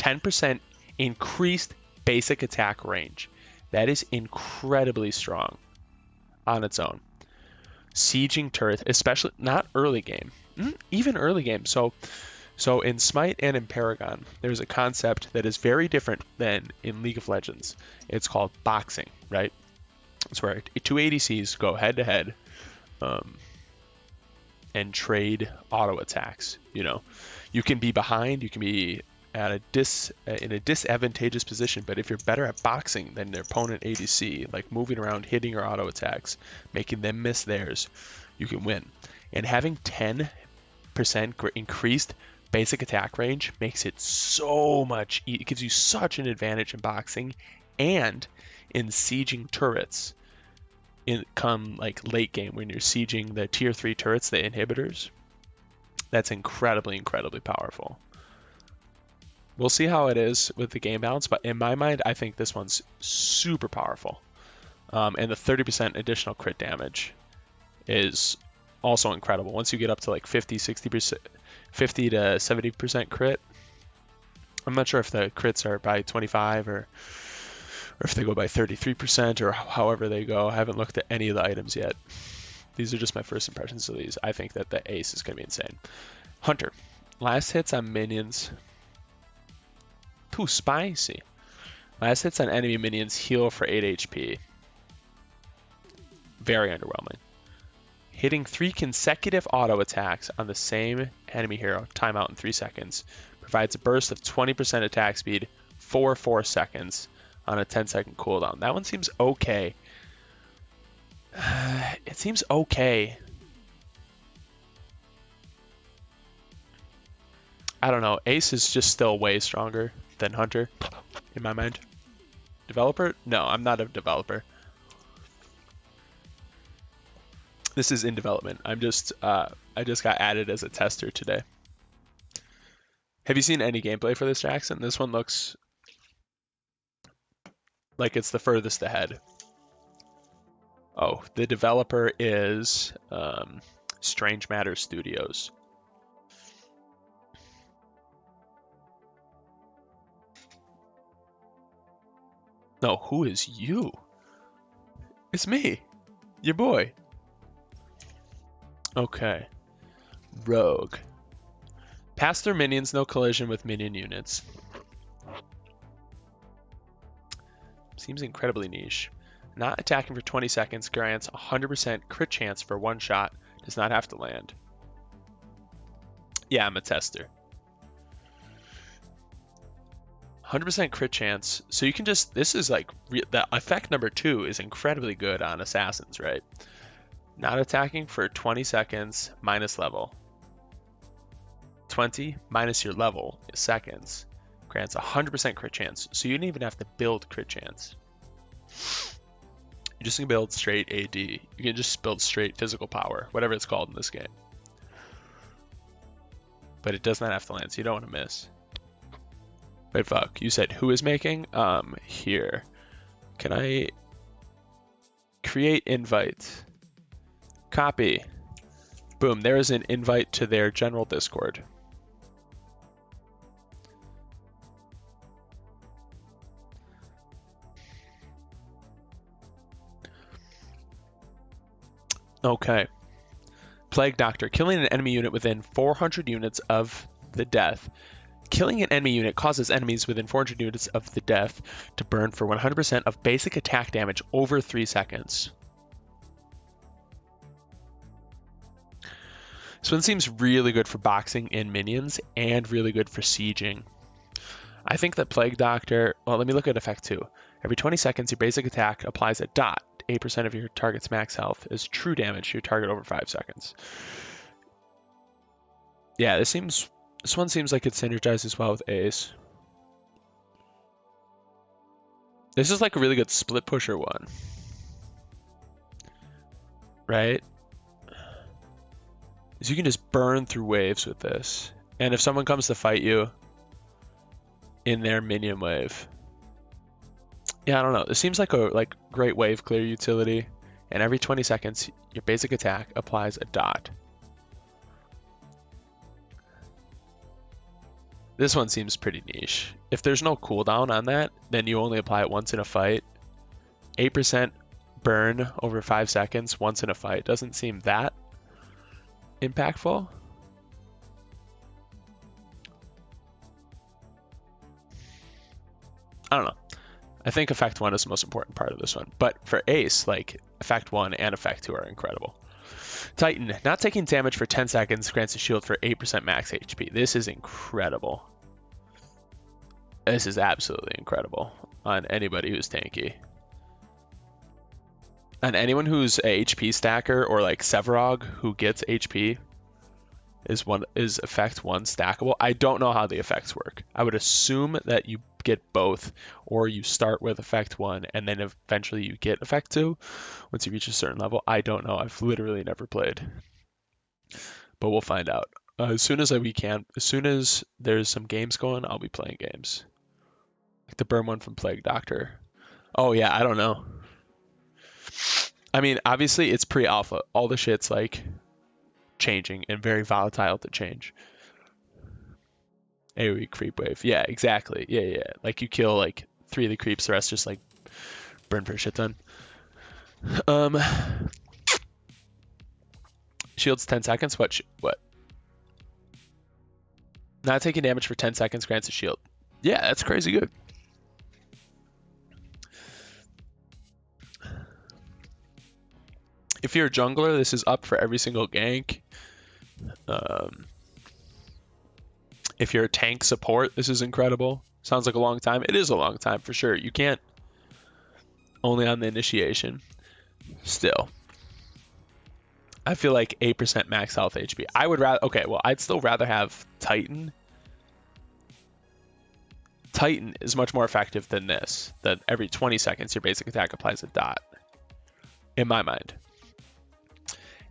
10% increased basic attack range. That is incredibly strong on its own. Sieging turret, especially not early game, even early game. So in Smite and in Paragon, there's a concept that is very different than in League of Legends. It's called boxing, right? It's where two ADCs go head to head and trade auto attacks. You know, you can be behind, you can be at in a disadvantageous position, but if you're better at boxing than their opponent ADC, like moving around, hitting your auto attacks, making them miss theirs, you can win. And having 10% increased basic attack range makes it so much, it gives you such an advantage in boxing and in sieging turrets. Come like late game when you're sieging the tier 3 turrets, the inhibitors, that's incredibly powerful. We'll see how it is with the game balance, but in my mind, I think this one's super powerful. And the 30% additional crit damage is also incredible. Once you get up to like 50, 60%, 50 to 70% crit, I'm not sure if the crits are by 25 or if they go by 33% or however they go. I haven't looked at any of the items yet. These are just my first impressions of these. I think that the ace is going to be insane. Hunter. Last hits on minions. Too spicy. Last hits on enemy minions heal for 8 HP. Very underwhelming. Hitting 3 consecutive auto attacks on the same enemy hero, timeout in 3 seconds, provides a burst of 20% attack speed for 4 seconds on a 10-second cooldown. That one seems okay. It seems okay. I don't know. Ace is just still way stronger than Hunter, in my mind. Developer? No, I'm not a developer. This is in development. I just got added as a tester today. Have you seen any gameplay for this, Jackson? This one looks like it's the furthest ahead. Oh, the developer is Strange Matter Studios. No, who is you? It's me, your boy. Okay. Rogue. Pass through minions, no collision with minion units. Seems incredibly niche. Not attacking for 20 seconds grants 100% crit chance for one shot. Does not have to land. Yeah, I'm a tester. 100% crit chance. So you can just, this is like, the effect number 2 is incredibly good on assassins, right? Not attacking for 20 seconds minus level. 20 minus your level is seconds. Grants 100% crit chance. So you don't even have to build crit chance. You're just going to build straight AD. You can just build straight physical power, whatever it's called in this game. But it does not have to land, so you don't want to miss. Wait, fuck. You said who is making? Here. Can I create invite? Copy. Boom. There is an invite to their general Discord. Okay. Plague Doctor. Killing an enemy unit within 400 units of the death. Killing an enemy unit causes enemies within 400 units of the death to burn for 100% of basic attack damage over 3 seconds. This one seems really good for boxing in minions and really good for sieging. I think that Plague Doctor, well, let me look at effect 2. Every 20 seconds, your basic attack applies a dot. 8% of your target's max health is true damage to your target over 5 seconds. Yeah, this one seems like it synergizes well with Ace. This is like a really good split pusher one. Right? So you can just burn through waves with this. And if someone comes to fight you in their minion wave. Yeah, I don't know. This seems like a great wave clear utility. And every 20 seconds, your basic attack applies a dot. This one seems pretty niche. If there's no cooldown on that, then you only apply it once in a fight. 8% burn over 5 seconds once in a fight doesn't seem that impactful. I don't know. I think effect 1 is the most important part of this one. But for Ace, like, effect 1 and effect 2 are incredible. Titan, not taking damage for 10 seconds grants a shield for 8% max HP. This is incredible. This is absolutely incredible on anybody who's tanky. On anyone who's a HP stacker or like Sevarog who gets HP is effect 1 stackable. I don't know how the effects work. I would assume that you get both, or you start with effect 1 and then eventually you get effect 2 once you reach a certain level. I don't know. I've literally never played, but we'll find out as soon as we can. As soon as there's some games going, I'll be playing games like the burn one from Plague Doctor. Oh yeah, I don't know. I mean, obviously it's pre-alpha. All the shit's like changing and very volatile to change. AoE creep wave. Yeah, exactly. Yeah. Like you kill like 3 of the creeps, the rest just like burn for a shit ton. Shields 10 seconds. What? Not taking damage for 10 seconds grants a shield. Yeah, that's crazy good. If you're a jungler, this is up for every single gank. If you're a tank support, this is incredible. Sounds like a long time. It is a long time for sure. You can't only on the initiation. Still, I feel like 8% max health HP. I would rather, okay, well, I'd still rather have Titan. Titan is much more effective than this. That every 20 seconds your basic attack applies a dot, in my mind.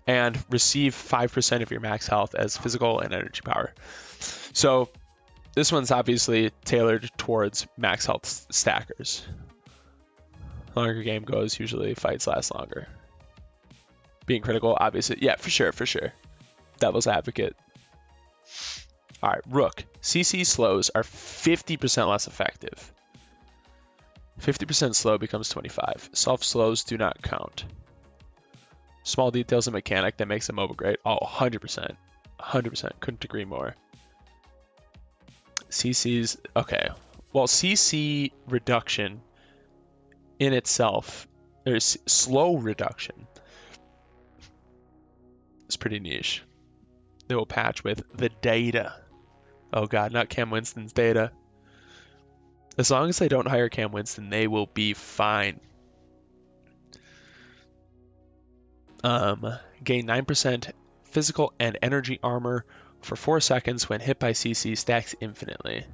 And receive 5% of your max health as physical and energy power. So this one's obviously tailored towards max health stackers. The longer game goes, usually fights last longer. Being critical, obviously. Yeah, for sure. Devil's advocate. All right, Rook. CC slows are 50% less effective. 50% slow becomes 25. Self slows do not count. Small details in mechanic that makes a MOBA great. Oh, 100%. 100%. Couldn't agree more. CC's, okay. Well, CC reduction in itself, there's slow reduction. It's pretty niche. They will patch with the data. Oh god, not Cam Winston's data. As long as they don't hire Cam Winston, they will be fine. Gain 9% physical and energy armor for 4 seconds when hit by CC, stacks infinitely.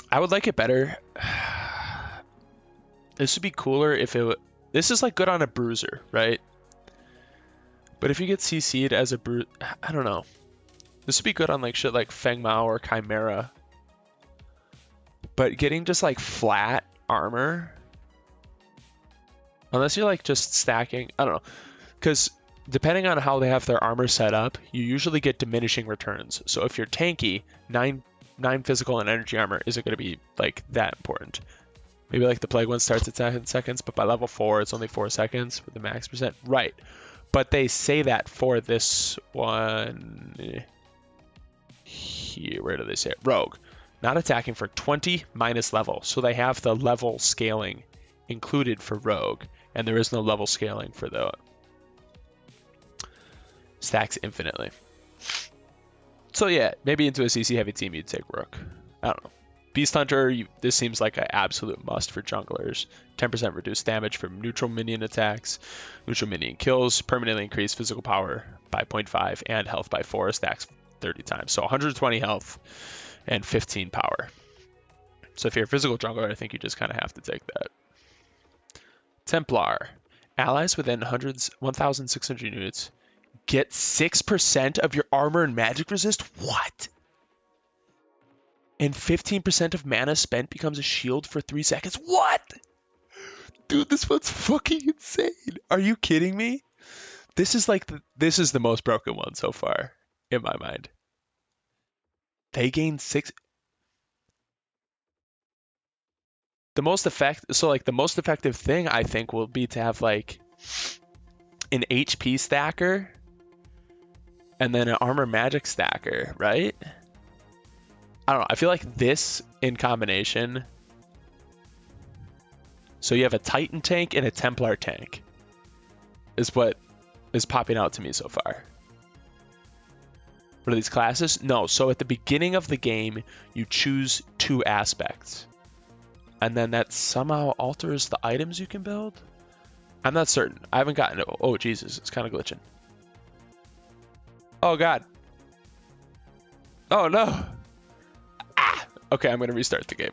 I would like it better. This would be cooler if it. This is like good on a bruiser, right? But if you get CC'd as a bruiser, I don't know. This would be good on like shit like Feng Mao or Chimera. But getting just like flat armor, unless you're like just stacking, I don't know. Because depending on how they have their armor set up, you usually get diminishing returns. So if you're tanky, 9 physical and energy armor isn't going to be like that important. Maybe like the Plague one starts at 7 seconds, but by level 4 it's only 4 seconds with the max percent. Right. But they say that for this one here. Where do they say it? Rogue. Not attacking for 20 minus level. So they have the level scaling included for Rogue, and there is no level scaling for the stacks infinitely. So yeah, maybe into a CC heavy team you'd take Rook. I don't know. Beast Hunter, this seems like an absolute must for junglers. 10% reduced damage from neutral minion attacks. Neutral minion kills, permanently increase physical power by 0.5 and health by 4, stacks 30 times. So 120 health and 15 power. So if you're a physical jungler, I think you just kind of have to take that. Templar. Allies within 1,600 units get 6% of your armor and magic resist? What? And 15% of mana spent becomes a shield for 3 seconds? What? Dude, this one's fucking insane. Are you kidding me? This is like this is the most broken one so far, in my mind. They gain 6. The most effective thing I think will be to have like an HP stacker and then an armor magic stacker, right? I don't know. I feel like this in combination. So you have a Titan tank and a Templar tank is what is popping out to me so far. What are these classes? No, so at the beginning of the game, you choose 2 aspects. And then that somehow alters the items you can build? I'm not certain. I haven't gotten it. Oh, Jesus, it's kind of glitching. Oh, God. Oh, no. Ah! Okay, I'm going to restart the game.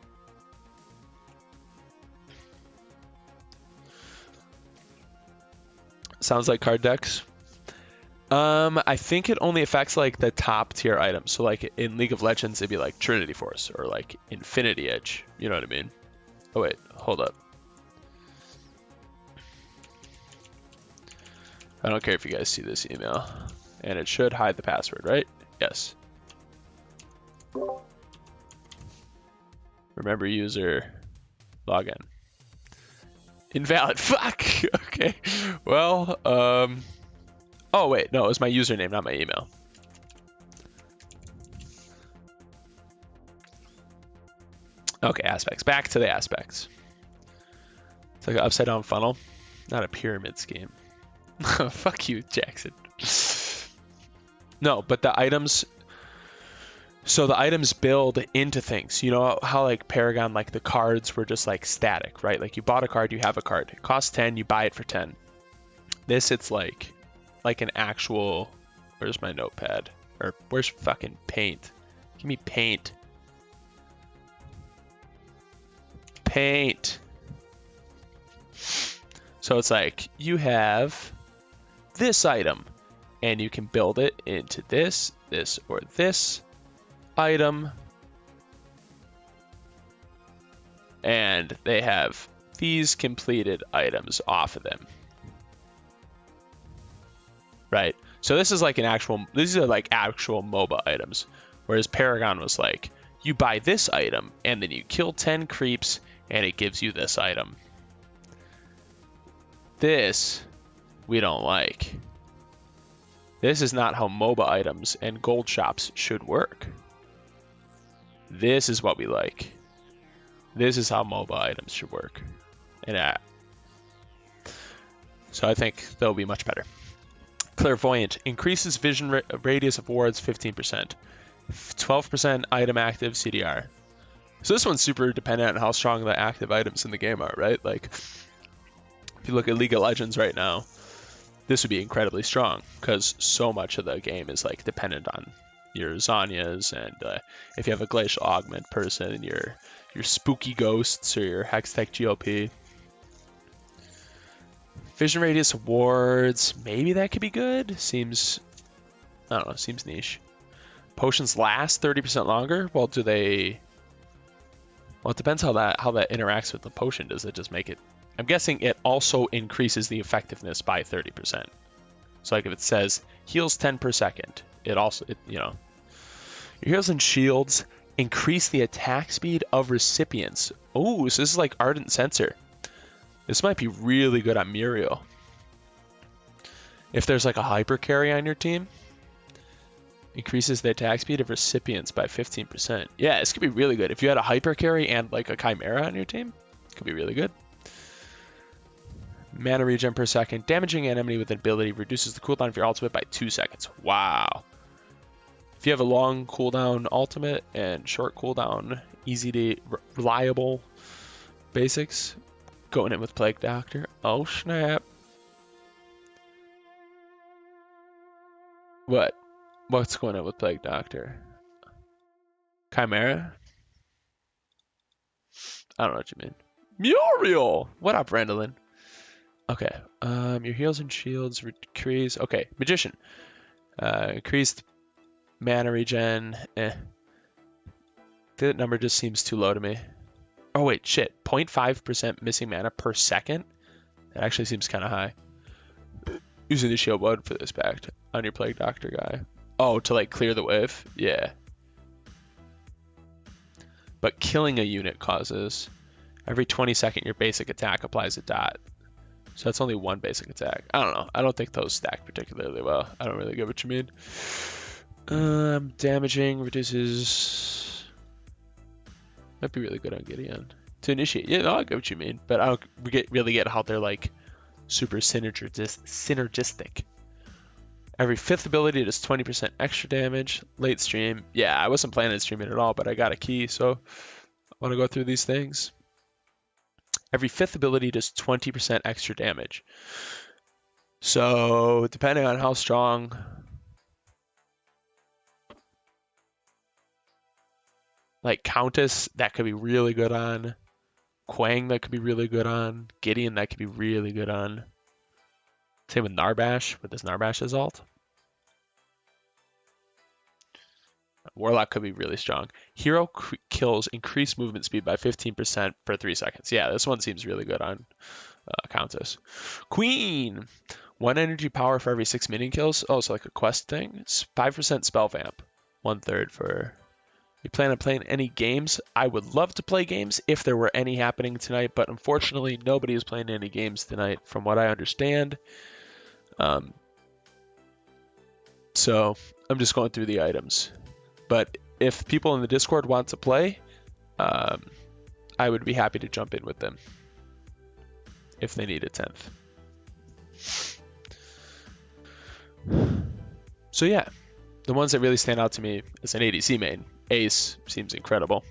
Sounds like card decks. I think it only affects like the top tier items. So like in League of Legends, it'd be like Trinity Force or like Infinity Edge. You know what I mean? Oh wait, hold up. I don't care if you guys see this email. And it should hide the password, right? Yes. Remember user login. Invalid. Fuck. Okay. Well, oh wait, no, it was my username, not my email. Okay, aspects. Back to the aspects. It's like an upside down funnel, not a pyramid scheme. Fuck you, Jackson. No, but the items. So the items build into things. You know how like Paragon, like the cards were just like static, right? Like you bought a card, you have a card. It costs 10, you buy it for 10. This, it's like an actual. Where's my notepad? Or where's fucking paint? Give me paint. Paint. So it's like you have this item and you can build it into this, this, or this item. And they have these completed items off of them. Right? So this is like these are like actual MOBA items. Whereas Paragon was like, you buy this item and then you kill 10 creeps and it gives you this item. This, we don't like. This is not how MOBA items and gold shops should work. This is what we like. This is how MOBA items should work. And so I think they'll be much better. Clairvoyant increases vision radius of wards 15%. 12% item active CDR. So this one's super dependent on how strong the active items in the game are, right? Like, if you look at League of Legends right now, this would be incredibly strong because so much of the game is like dependent on your Zanyas, and if you have a Glacial Augment person, and your Spooky Ghosts or your Hextech GLP. Vision radius awards, maybe that could be good. Seems, I don't know, seems niche. Potions last 30% longer. Well, do they? Well, it depends how that interacts with the potion. Does it just make it? I'm guessing it also increases the effectiveness by 30%. So like if it says heals 10 per second, it also, your heals and shields increase the attack speed of recipients. Oh, so this is like Ardent Sensor. This might be really good on Muriel. If there's like a hyper carry on your team, increases the attack speed of recipients by 15%. Yeah, this could be really good. If you had a hyper carry and like a Chimera on your team, it could be really good. Mana regen per second. Damaging an enemy with an ability reduces the cooldown of your ultimate by 2 seconds. Wow. If you have a long cooldown ultimate and short cooldown, easy to reliable basics, going in with Plague Doctor. Oh snap. What? What's going on with Plague Doctor? Chimera? I don't know what you mean. Muriel! What up, Randallin? Okay. Your heals and shields increase. Okay. Magician. Increased mana regen. That number just seems too low to me. Oh wait, shit. 0.5% missing mana per second? That actually seems kind of high. Using the shield blood for this pact on your Plague Doctor guy. Oh, to like clear the wave? Yeah. but killing a unit causes. Every 20-second, your basic attack applies a dot. So that's only one basic attack. I don't know. I don't think those stack particularly well. I don't really get what you mean. Damaging reduces. Might be really good on Gideon. To initiate. Yeah, no, I get what you mean. But I don't really get how they're like super synergistic. Every 5th ability does 20% extra damage. Late stream. Yeah, I wasn't planning on streaming at all, but I got a key, so I want to go through these things. Every 5th ability does 20% extra damage. So depending on how strong like Countess, that could be really good on. Quang, that could be really good on. Gideon, that could be really good on. Same with Narbash, with this Narbash's ult. Warlock could be really strong. Hero kills increase movement speed by 15% per 3 seconds. Yeah, this one seems really good on Countess. Queen! 1 energy power for every 6 minion kills. Oh, so like a quest thing. It's 5% spell vamp. 1/3 for... You plan on playing any games? I would love to play games if there were any happening tonight, but unfortunately nobody is playing any games tonight from what I understand. So I'm just going through the items. But if people in the Discord want to play, I would be happy to jump in with them if they need a 10th. So yeah, the ones that really stand out to me as an ADC main. Ace seems incredible.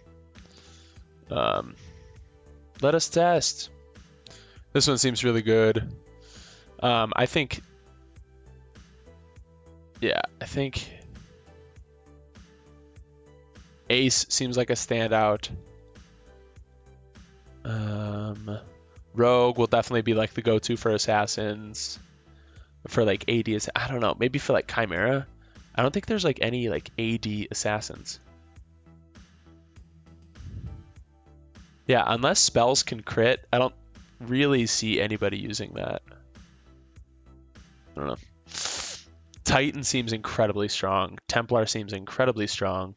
Let us test. This one seems really good. I think Ace seems like a standout. Rogue will definitely be like the go-to for assassins. For like AD, I don't know, maybe for like Chimera. I don't think there's like any like AD assassins. Yeah, unless spells can crit, I don't really see anybody using that. I don't know. Titan seems incredibly strong. Templar seems incredibly strong.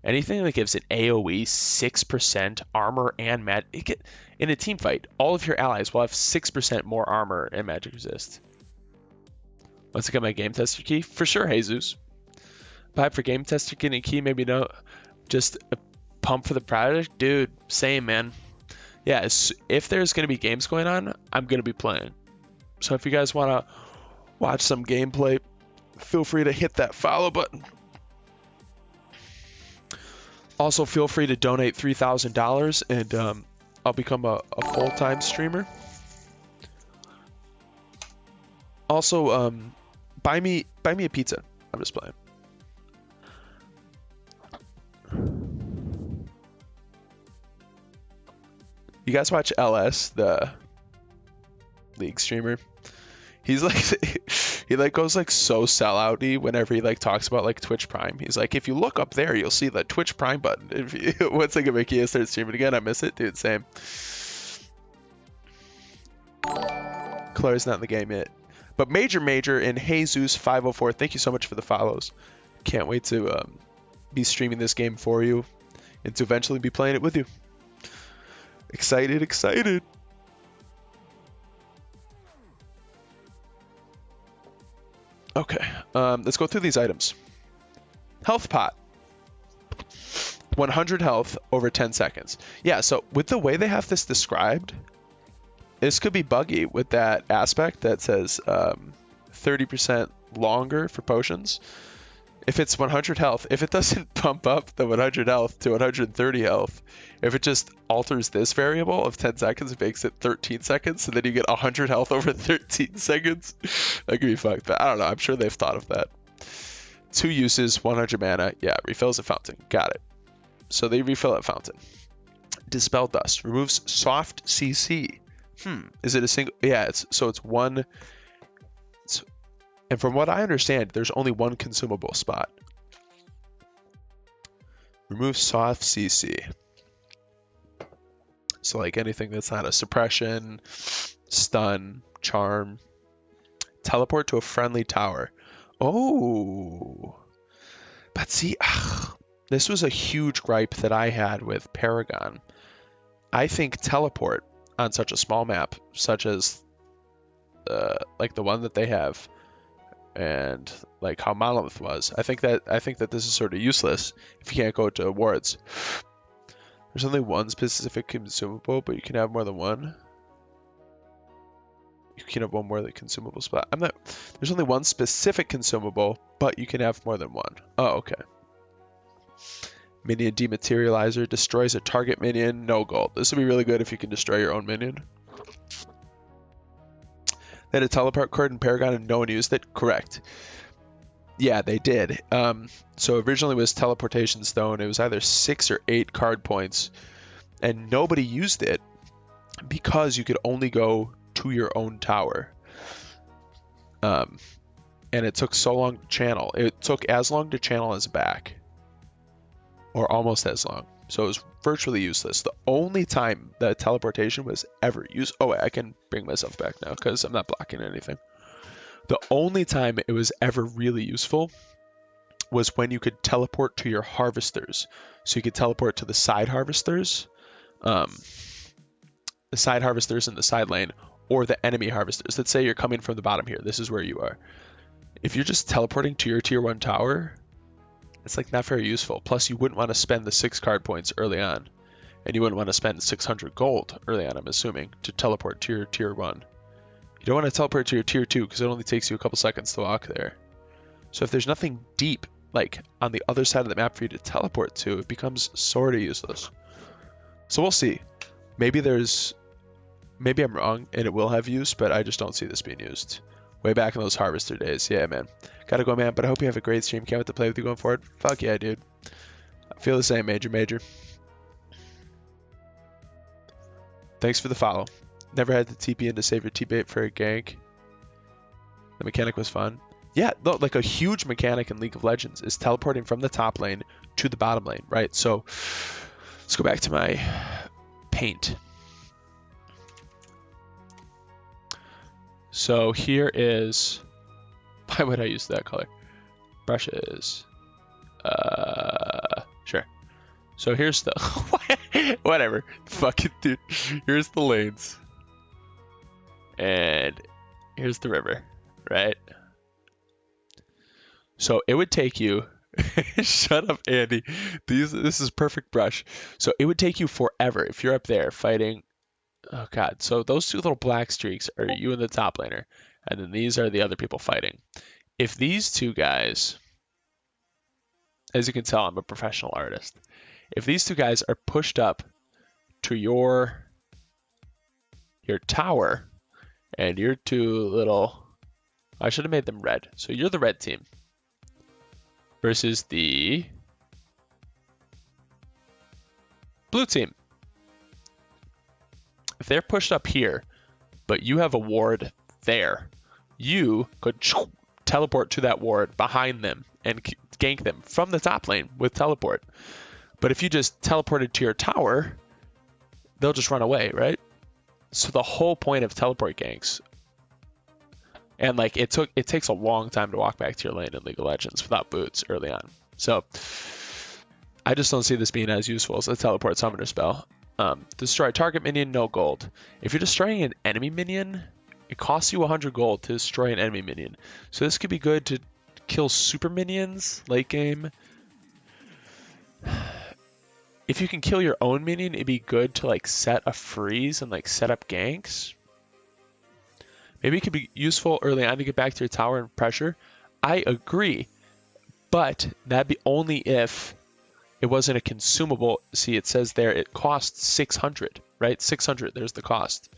Anything that gives an AoE 6% armor and magic. In a team fight, all of your allies will have 6% more armor and magic resist. Once I get my game tester key, for sure, Jesus. Buy for game tester getting key, maybe no. Just a pump for the product, dude. Same, man. Yeah, if there's gonna be games going on, I'm gonna be playing. So if you guys wanna watch some gameplay, feel free to hit that follow button. Also, feel free to donate $3,000 and I'll become a full-time streamer. Also, buy me a pizza. I'm just playing. You guys watch LS, the League streamer? He's like, he like goes like so sellout-y whenever he like talks about like Twitch Prime. He's like, if you look up there, you'll see the Twitch Prime button. If you, once I get my key, I start streaming again. I miss it, dude. Same. Claire's not in the game yet, but Major and Jesus 504. Thank you so much for the follows. Can't wait to be streaming this game for you and to eventually be playing it with you. Excited. Okay, let's go through these items. Health pot. 100 health over 10 seconds. Yeah, so with the way they have this described, this could be buggy with that aspect that says 30% longer for potions. If it's 100 health, if it doesn't pump up the 100 health to 130 health, if it just alters this variable of 10 seconds, it makes it 13 seconds, and then you get 100 health over 13 seconds, that could be fucked. But I don't know, I'm sure they've thought of that. 2 uses, 100 mana. Yeah, refills a fountain. Got it. So they refill at fountain. Dispel dust. Removes soft CC. Is it a single? Yeah, it's one. And from what I understand, there's only one consumable spot. Remove soft CC. So like anything that's not a suppression, stun, charm. Teleport to a friendly tower. Oh. But see, this was a huge gripe that I had with Paragon. I think teleport on such a small map, such as like the one that they have, and like how Monolith was, I think that this is sort of useless if you can't go to wards. There's only one specific consumable, but you can have more than one. You can have one more than consumable spot. There's only one specific consumable, but you can have more than one. Oh, okay. Minion dematerializer destroys a target minion, no gold. This would be really good if you can destroy your own minion. They had a teleport card in Paragon and no one used it? Correct. Yeah, they did. So originally it was Teleportation Stone. It was either 6 or 8 card points, and nobody used it because you could only go to your own tower. And it took so long to channel. It took as long to channel as back, or almost as long. So it was virtually useless. The only time that teleportation was ever used... Oh, wait, I can bring myself back now because I'm not blocking anything. The only time it was ever really useful was when you could teleport to your harvesters. So you could teleport to the side harvesters, in the side lane, or the enemy harvesters. Let's say you're coming from the bottom here. This is where you are. If you're just teleporting to your tier 1 tower, it's like not very useful. Plus, you wouldn't want to spend the 6 card points early on, and you wouldn't want to spend 600 gold early on, I'm assuming, to teleport to your tier 1. You don't want to teleport to your tier 2 because it only takes you a couple seconds to walk there. So if there's nothing deep, like on the other side of the map for you to teleport to, it becomes sort of useless. So we'll see. Maybe I'm wrong and it will have use, but I just don't see this being used. Way back in those harvester days. Yeah, man. Gotta go, man, but I hope you have a great stream. Can't wait to play with you going forward. Fuck yeah, dude. I feel the same, Major. Thanks for the follow. Never had to TP in to save your teammate for a gank. The mechanic was fun. Yeah, like a huge mechanic in League of Legends is teleporting from the top lane to the bottom lane, right? So let's go back to my paint. So here is, why would I use that color? Brushes. Sure. So here's the, whatever. Fuck it, dude. Here's the lanes. And here's the river, right? So it would take you, shut up, Andy. This is perfect brush. So it would take you forever if you're up there fighting. Oh god, so those two little black streaks are you and the top laner, and then these are the other people fighting. If these two guys, as you can tell, I'm a professional artist. If these two guys are pushed up to your tower, and your two little, I should have made them red. So you're the red team versus the blue team. If they're pushed up here, but you have a ward there, you could teleport to that ward behind them and gank them from the top lane with teleport. But if you just teleported to your tower, they'll just run away, right? So the whole point of teleport ganks, and like it takes a long time to walk back to your lane in League of Legends without boots early on. So I just don't see this being as useful as a teleport summoner spell. Destroy target minion, no gold. If you're destroying an enemy minion, it costs you 100 gold to destroy an enemy minion. So this could be good to kill super minions late game. If you can kill your own minion, it'd be good to like set a freeze and like set up ganks. Maybe it could be useful early on to get back to your tower and pressure. I agree, but that'd be only if it wasn't a consumable. See, it says there it costs 600, right? 600, there's the cost.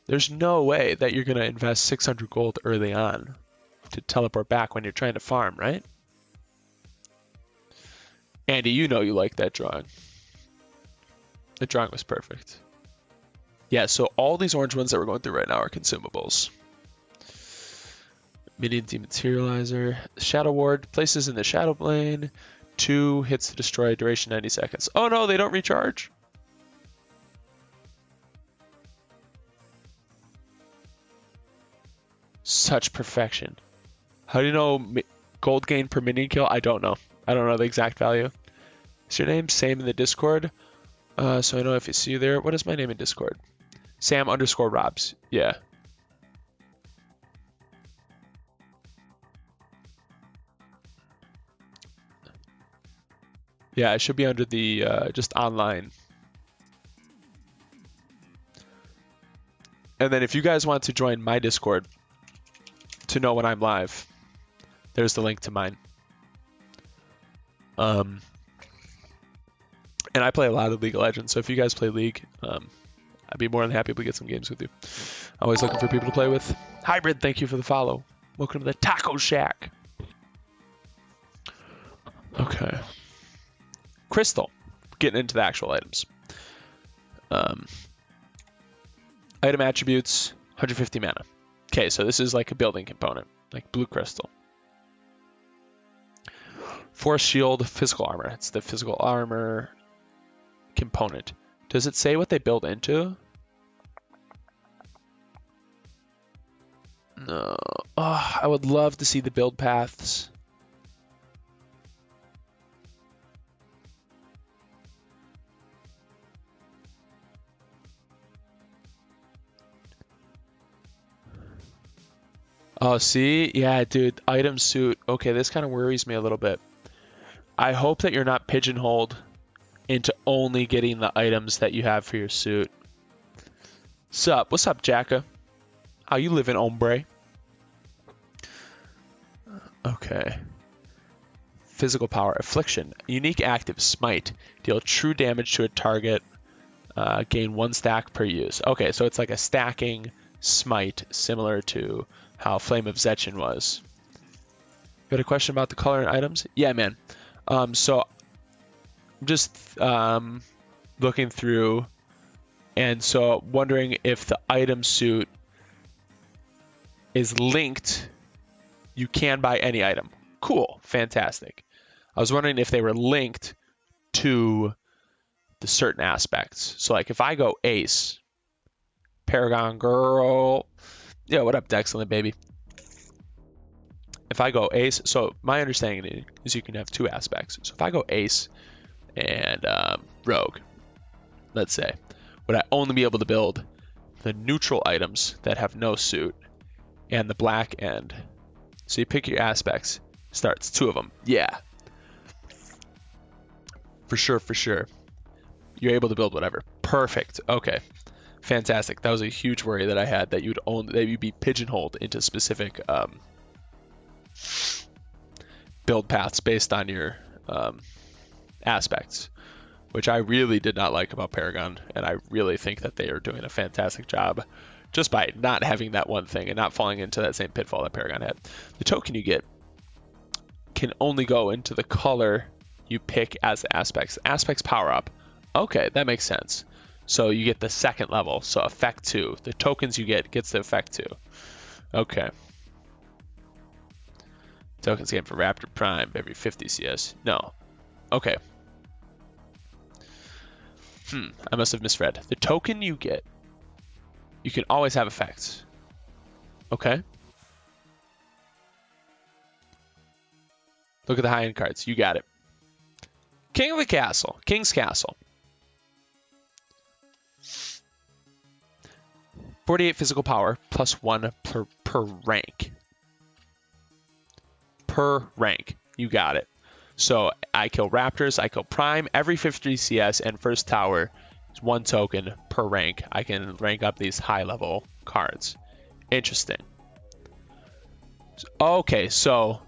There's no way that you're going to invest 600 gold early on to teleport back when you're trying to farm, right? Andy, you know you like that drawing. The drawing was perfect. Yeah, so all these orange ones that we're going through right now are consumables. Minion dematerializer. Shadow ward. Places in the shadow lane. 2 hits to destroy. Duration 90 seconds. Oh no, they don't recharge. Such perfection. How do you know Gold gain per minion kill? I don't know. I don't know the exact value. Is your name same in the Discord? So I know if you see you there. What is my name in Discord? Sam_Robs. Yeah. Yeah, it should be under the just online. And then if you guys want to join my Discord to know when I'm live, there's the link to mine. And I play a lot of League of Legends, so if you guys play League, I'd be more than happy to get some games with you. Always looking for people to play with. Hybrid, thank you for the follow. Welcome to the Taco Shack. Okay. Crystal. Getting into the actual items. Item attributes, 150 mana. Okay, so this is like a building component, like blue crystal. Force shield, physical armor. It's the physical armor component. Does it say what they build into? No. Oh, I would love to see the build paths. Oh, see? Yeah, dude. Item suit. Okay, this kind of worries me a little bit. I hope that you're not pigeonholed into only getting the items that you have for your suit. Sup? What's up, Jacka? How you living, hombre? Okay. Physical power. Affliction. Unique active. Smite. Deal true damage to a target. Gain 1 stack per use. Okay, so it's like a stacking smite, similar to how Flame of Zetchin was. You got a question about the color and items? Yeah, man. So I'm just looking through, and so wondering if the item suit is linked. You can buy any item. Cool, fantastic. I was wondering if they were linked to the certain aspects. So like if I go Ace, Paragon girl. Yeah, what up, Dexlin, baby? If I go Ace, so my understanding is you can have 2 aspects. So if I go Ace and Rogue, let's say, would I only be able to build the neutral items that have no suit and the black end? So you pick your aspects, starts 2 of them. Yeah. For sure, for sure. You're able to build whatever. Perfect. Okay. Fantastic. That was a huge worry that I had, that you'd be pigeonholed into specific build paths based on your aspects, which I really did not like about Paragon, and I really think that they are doing a fantastic job just by not having that one thing and not falling into that same pitfall that Paragon had. The token you get can only go into the color you pick as aspects. Aspects power up. Okay, that makes sense. So you get the 2nd level, so effect 2. The tokens you get gets the effect 2. Okay. Tokens gained for Raptor Prime every 50 CS. No. Okay. I must have misread. The token you get, you can always have effects. Okay. Look at the high-end cards. You got it. King of the Castle. King's Castle. 48 physical power, plus 1 per rank. Per rank. You got it. So I kill Raptors, I kill Prime, every 50 CS, and first tower is 1 token per rank. I can rank up these high-level cards. Interesting. Okay, so...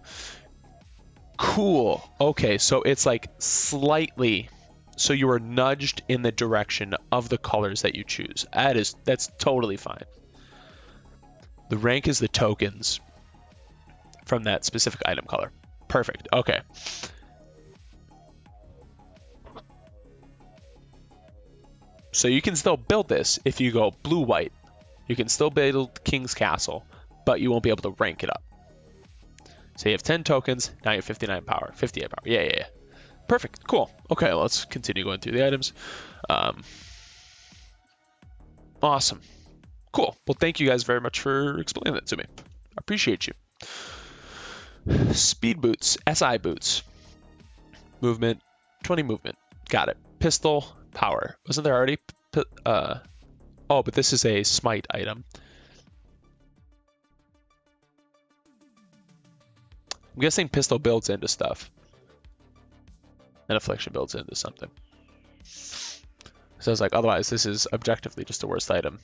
Cool. Okay, so it's like slightly... So you are nudged in the direction of the colors that you choose. That's totally fine. The rank is the tokens from that specific item color. Perfect. Okay. So you can still build this if you go blue-white. You can still build King's Castle, but you won't be able to rank it up. So you have 10 tokens, now you have 59 power, 58 power. Yeah. Perfect. Cool. Okay, let's continue going through the items. Awesome. Cool. Well, thank you guys very much for explaining that to me. I appreciate you. Speed boots, SI boots. Movement, 20 movement. Got it. Pistol, power. Wasn't there already? Oh, but this is a smite item. I'm guessing pistol builds into stuff. And affliction builds into something. So I was like, otherwise, this is objectively just the worst item.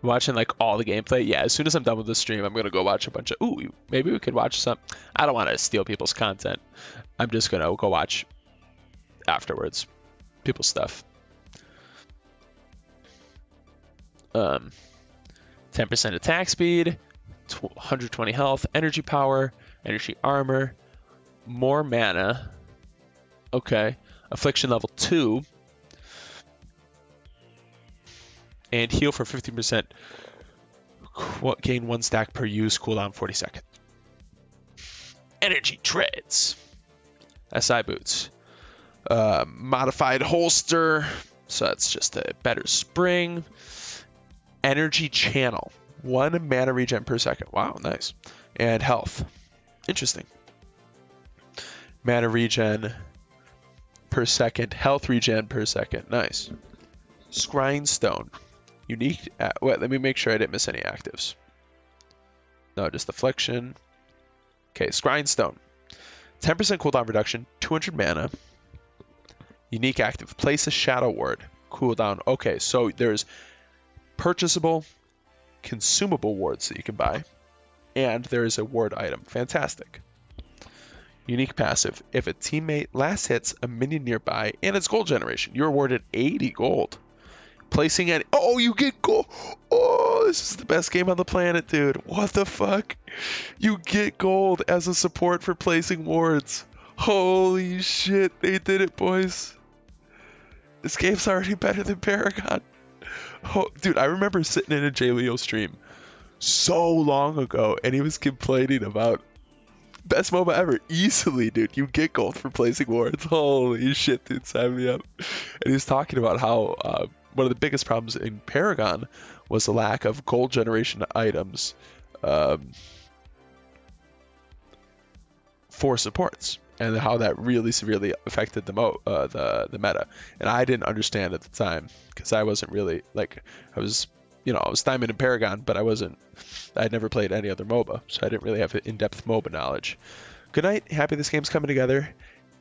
Watching like all the gameplay. Yeah, as soon as I'm done with the stream, I'm gonna go watch a bunch of. Ooh, maybe we could watch some. I don't want to steal people's content. I'm just gonna go watch afterwards people's stuff. 10% attack speed, 120 health, energy power, energy armor, more mana. Okay, affliction level 2. And heal for 15%. Gain 1 stack per use, cooldown 40 seconds. Energy treads. SI boots. Modified holster. So that's just a better spring. Energy channel. 1 mana regen per second. Wow, nice. And health. Interesting. Mana regen per second. Health regen per second. Nice. Scrying stone. Unique. Wait, let me make sure I didn't miss any actives. No, just affliction. Okay, Scrying Stone. 10% cooldown reduction, 200 mana. Unique active. Place a shadow ward. Cooldown. Okay, so there's purchasable, consumable wards that you can buy. And there is a ward item. Fantastic. Unique passive. If a teammate last hits a minion nearby and it's gold generation, you're awarded 80 gold. Placing it. Oh, you get gold. Oh, this is the best game on the planet, dude. What the fuck? You get gold as a support for placing wards. Holy shit, they did it, boys. This game's already better than Paragon. Oh, dude, I remember sitting in a JLeo stream so long ago, and he was complaining about best MOBA ever. Easily, dude. You get gold for placing wards. Holy shit, dude. Sign me up. And he was talking about how one of the biggest problems in Paragon was the lack of gold generation items for supports, and how that really severely affected the meta. And I didn't understand at the time because I wasn't really like I was diamond in Paragon, but I'd never played any other MOBA, so I didn't really have in-depth MOBA knowledge. Good night. Happy this game's coming together,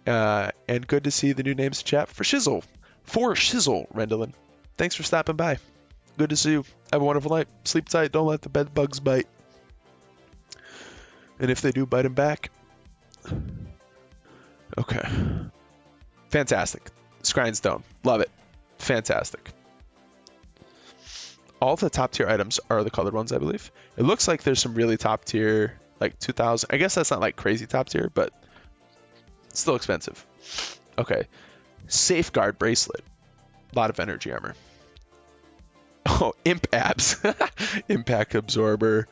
and good to see the new names in chat for Shizzle, Rendolin. Thanks for stopping by. Good to see you. Have a wonderful night. Sleep tight. Don't let the bed bugs bite. And if they do, bite them back. Okay. Fantastic. Scrying Stone. Love it. Fantastic. All the top tier items are the colored ones, I believe. It looks like there's some really top tier, like 2,000. I guess that's not like crazy top tier, but it's still expensive. Okay. Safeguard bracelet. A lot of energy armor. Oh, imp abs. Impact absorber.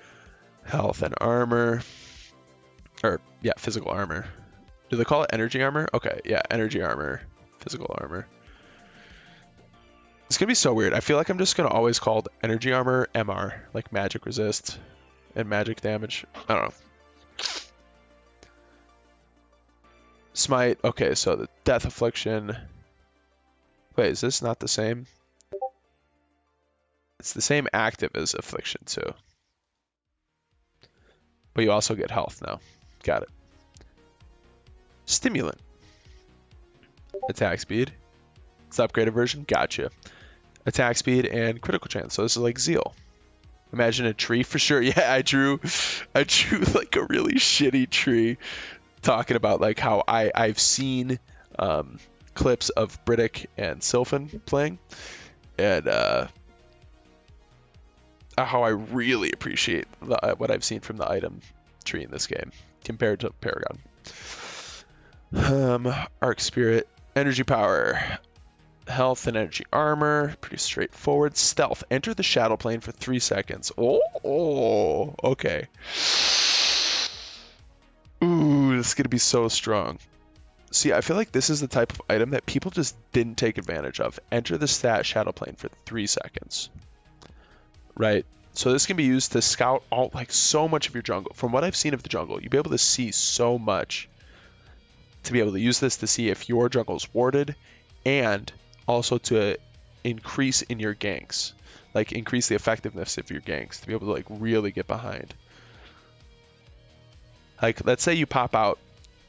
Health and armor. Or, yeah, physical armor. Do they call it energy armor? Okay, yeah, energy armor. Physical armor. It's going to be so weird. I feel like I'm just going to always call energy armor MR. Like magic resist and magic damage. I don't know. Smite. Okay, so the death affliction. Wait, is this not the same? It's the same active as affliction too. But you also get health now. Got it. Stimulant. Attack speed. It's the upgraded version. Gotcha. Attack speed and critical chance. So this is like Zeal. Imagine a tree for sure. Yeah, I drew like a really shitty tree, talking about like how I've seen clips of Briddick and Sylphin playing, and how I really appreciate what I've seen from the item tree in this game compared to Paragon. Arc Spirit, energy power, health and energy armor, pretty straightforward. Stealth, enter the shadow plane for 3 seconds. Oh, okay. Ooh, this is gonna be so strong. See, I feel like this is the type of item that people just didn't take advantage of. Enter the shadow plane for 3 seconds. Right? So this can be used to scout all like so much of your jungle. From what I've seen of the jungle, you'll be able to see so much to be able to use this to see if your jungle is warded, and also to increase in your ganks, like increase the effectiveness of your ganks to be able to like really get behind. Like let's say you pop out,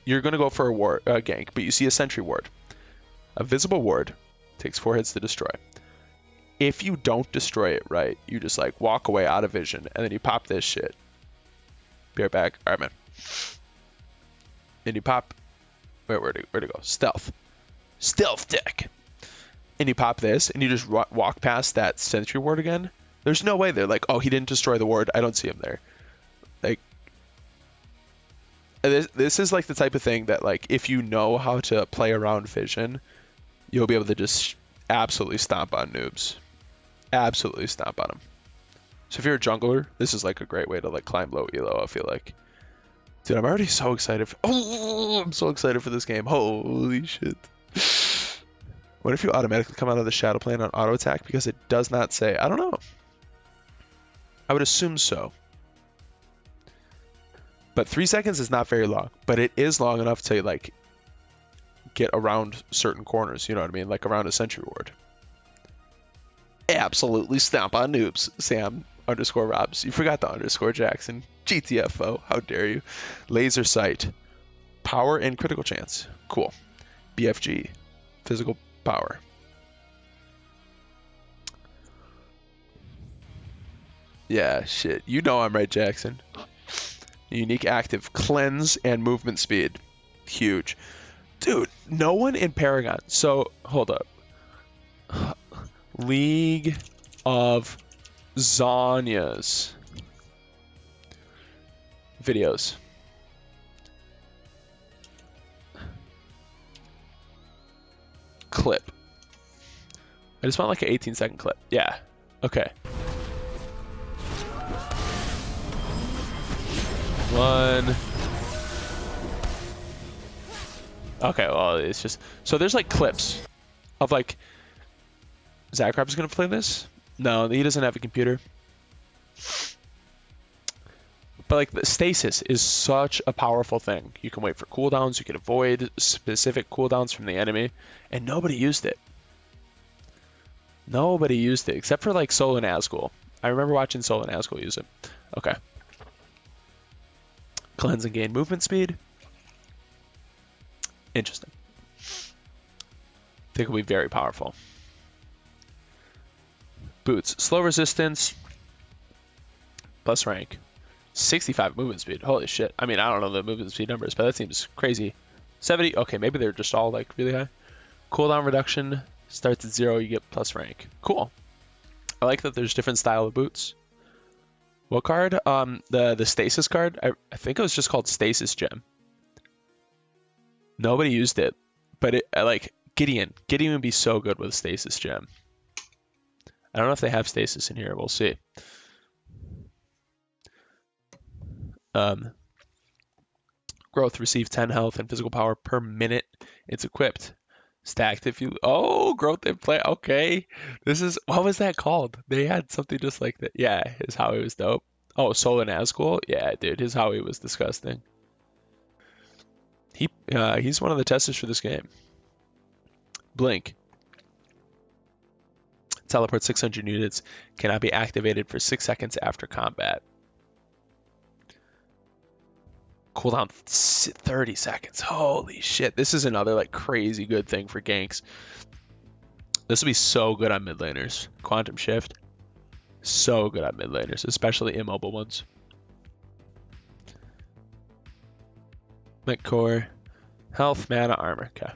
you're gonna go for a gank, but you see a sentry ward. A visible ward takes 4 hits to destroy. If you don't destroy it right, you just like walk away out of vision, and then you pop this shit. Be right back. All right, man. And you pop. Wait, where'd it go? Stealth deck. And you pop this, and you just walk past that sentry ward again. There's no way they're like, oh, he didn't destroy the ward. I don't see him there. Like, this is like the type of thing that like if you know how to play around vision, you'll be able to just absolutely stomp on noobs. Absolutely stomp on them. So if you're a jungler, this is like a great way to like climb low elo, I feel like. Dude, I'm already so excited. I'm so excited for this game. Holy shit. What if you automatically come out of the shadow plane on auto attack? Because it does not say. I don't know. I would assume so. But 3 seconds is not very long. But it is long enough to like get around certain corners. You know what I mean? Like around a sentry ward. Absolutely stomp on noobs. Sam_Robs. You forgot the underscore Jackson. GTFO. How dare you? Laser sight. Power and critical chance. Cool. BFG. Physical power. Yeah, shit. You know I'm right, Jackson. Unique active. Cleanse and movement speed. Huge. Dude, no one in Paragon. So, hold up. League of Zhonya's videos. Clip. I just want like an 18-second clip. Yeah. Okay. One. Okay, well, it's just... So there's like clips of like... Zagrab's gonna play this? No, he doesn't have a computer. But like the stasis is such a powerful thing. You can wait for cooldowns, you can avoid specific cooldowns from the enemy, and nobody used it. Nobody used it, except for like Sol and Nazgul. I remember watching Sol and Nazgul use it. Okay. Cleanse and gain movement speed. Interesting. I think it'll be very powerful. Boots. Slow resistance. Plus rank. 65 movement speed. Holy shit. I mean, I don't know the movement speed numbers, but that seems crazy. 70. Okay, maybe they're just all like really high. Cooldown reduction. Starts at 0. You get plus rank. Cool. I like that there's different style of boots. What card? The stasis card. I think it was just called Stasis Gem. Nobody used it, but I like Gideon. Gideon would be so good with Stasis Gem. I don't know if they have stasis in here. We'll see. Growth. Receive 10 health and physical power per minute it's equipped. Stacked if you... Oh, growth in play. Okay. This is... What was that called? They had something just like that. Yeah, his Howie was dope. Oh, Sol and Nazgul? Yeah, dude. His Howie was disgusting. He's one of the testers for this game. Blink. Teleport 600 units. Cannot be activated for 6 seconds after combat. Cooldown 30 seconds. Holy shit. This is another like crazy good thing for ganks. This will be so good on mid laners. Quantum shift. So good on mid laners, especially immobile ones. Mech core. Health, mana, armor. Okay.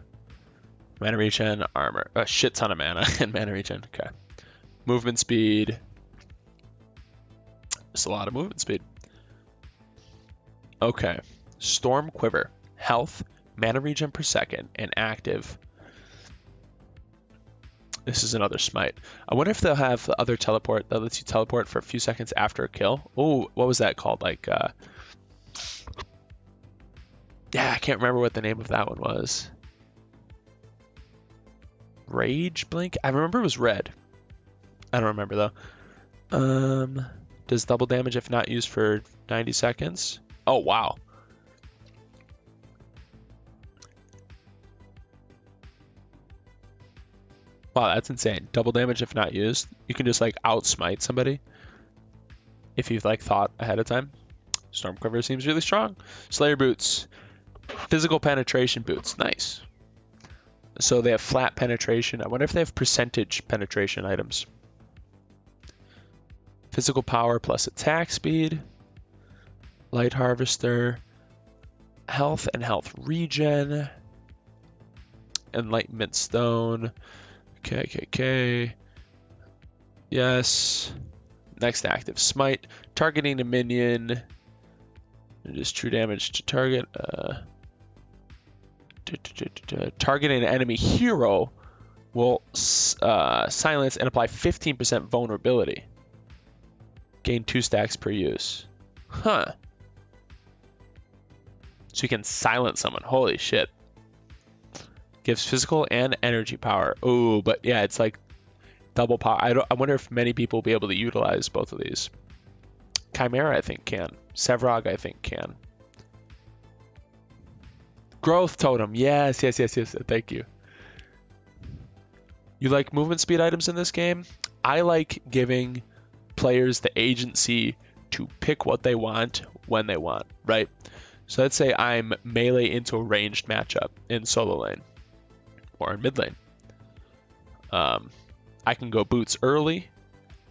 Mana regen, armor. A shit ton of mana and mana regen. Okay. Movement speed. Just a lot of movement speed. Okay. Storm Quiver. Health, mana regen per second, and active. This is another smite. I wonder if they'll have the other teleport that lets you teleport for a few seconds after a kill. Oh, what was that called? Like, yeah, I can't remember what the name of that one was. Rage Blink? I remember it was red. I don't remember though. Does double damage if not used for 90 seconds. Oh, wow. Wow, that's insane. Double damage if not used. You can just like outsmite somebody if you've like thought ahead of time. Stormcover seems really strong. Slayer boots. Physical penetration boots. Nice. So they have flat penetration. I wonder if they have percentage penetration items. Physical power plus attack speed. Light harvester. Health and health regen. Enlightenment stone. Okay. Yes. Next active smite. Targeting a minion. Just true damage to target. Targeting an enemy hero will silence and apply 15% vulnerability. Gain 2 stacks per use. Huh. So you can silence someone. Holy shit. Gives physical and energy power. Oh, but yeah, it's like double power. I wonder if many people will be able to utilize both of these. Chimera, I think, can. Sevrog, I think, can. Growth totem. Yes. Thank you. You like movement speed items in this game? I like giving players the agency to pick what they want when they want, right? So let's say I'm melee into a ranged matchup in solo lane or in mid lane. I can go boots early.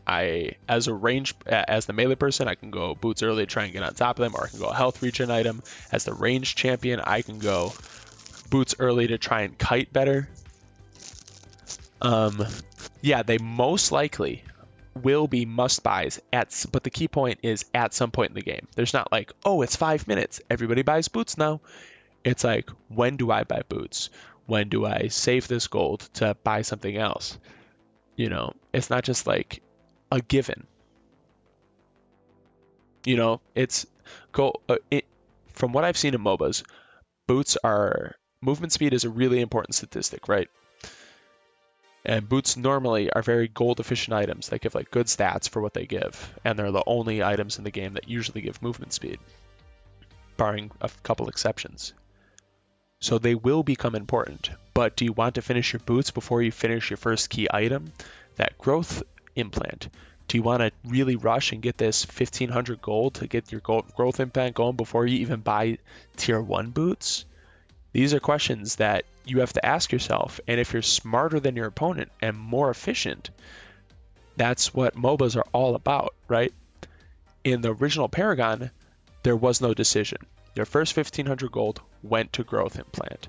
As the melee person, I can go boots early to try and get on top of them, or I can go health regen item. As the ranged champion, I can go boots early to try and kite better. Yeah, they most likely will be must buys but the key point is at some point in the game. There's not like, oh, it's 5 minutes, everybody buys boots now. It's like, when do I buy boots? When do I save this gold to buy something else? You know, it's not just like a given. You know, from what I've seen in MOBAs, movement speed is a really important statistic, right? And boots normally are very gold efficient items that give like good stats for what they give, and they're the only items in the game that usually give movement speed, barring a couple exceptions. So they will become important, but do you want to finish your boots before you finish your first key item? That growth implant. Do you want to really rush and get this 1500 gold to get your growth implant going before you even buy tier 1 boots? These are questions that you have to ask yourself, and if you're smarter than your opponent and more efficient, that's what MOBAs are all about, right? In the original Paragon, there was no decision. Your first 1500 gold went to growth implant.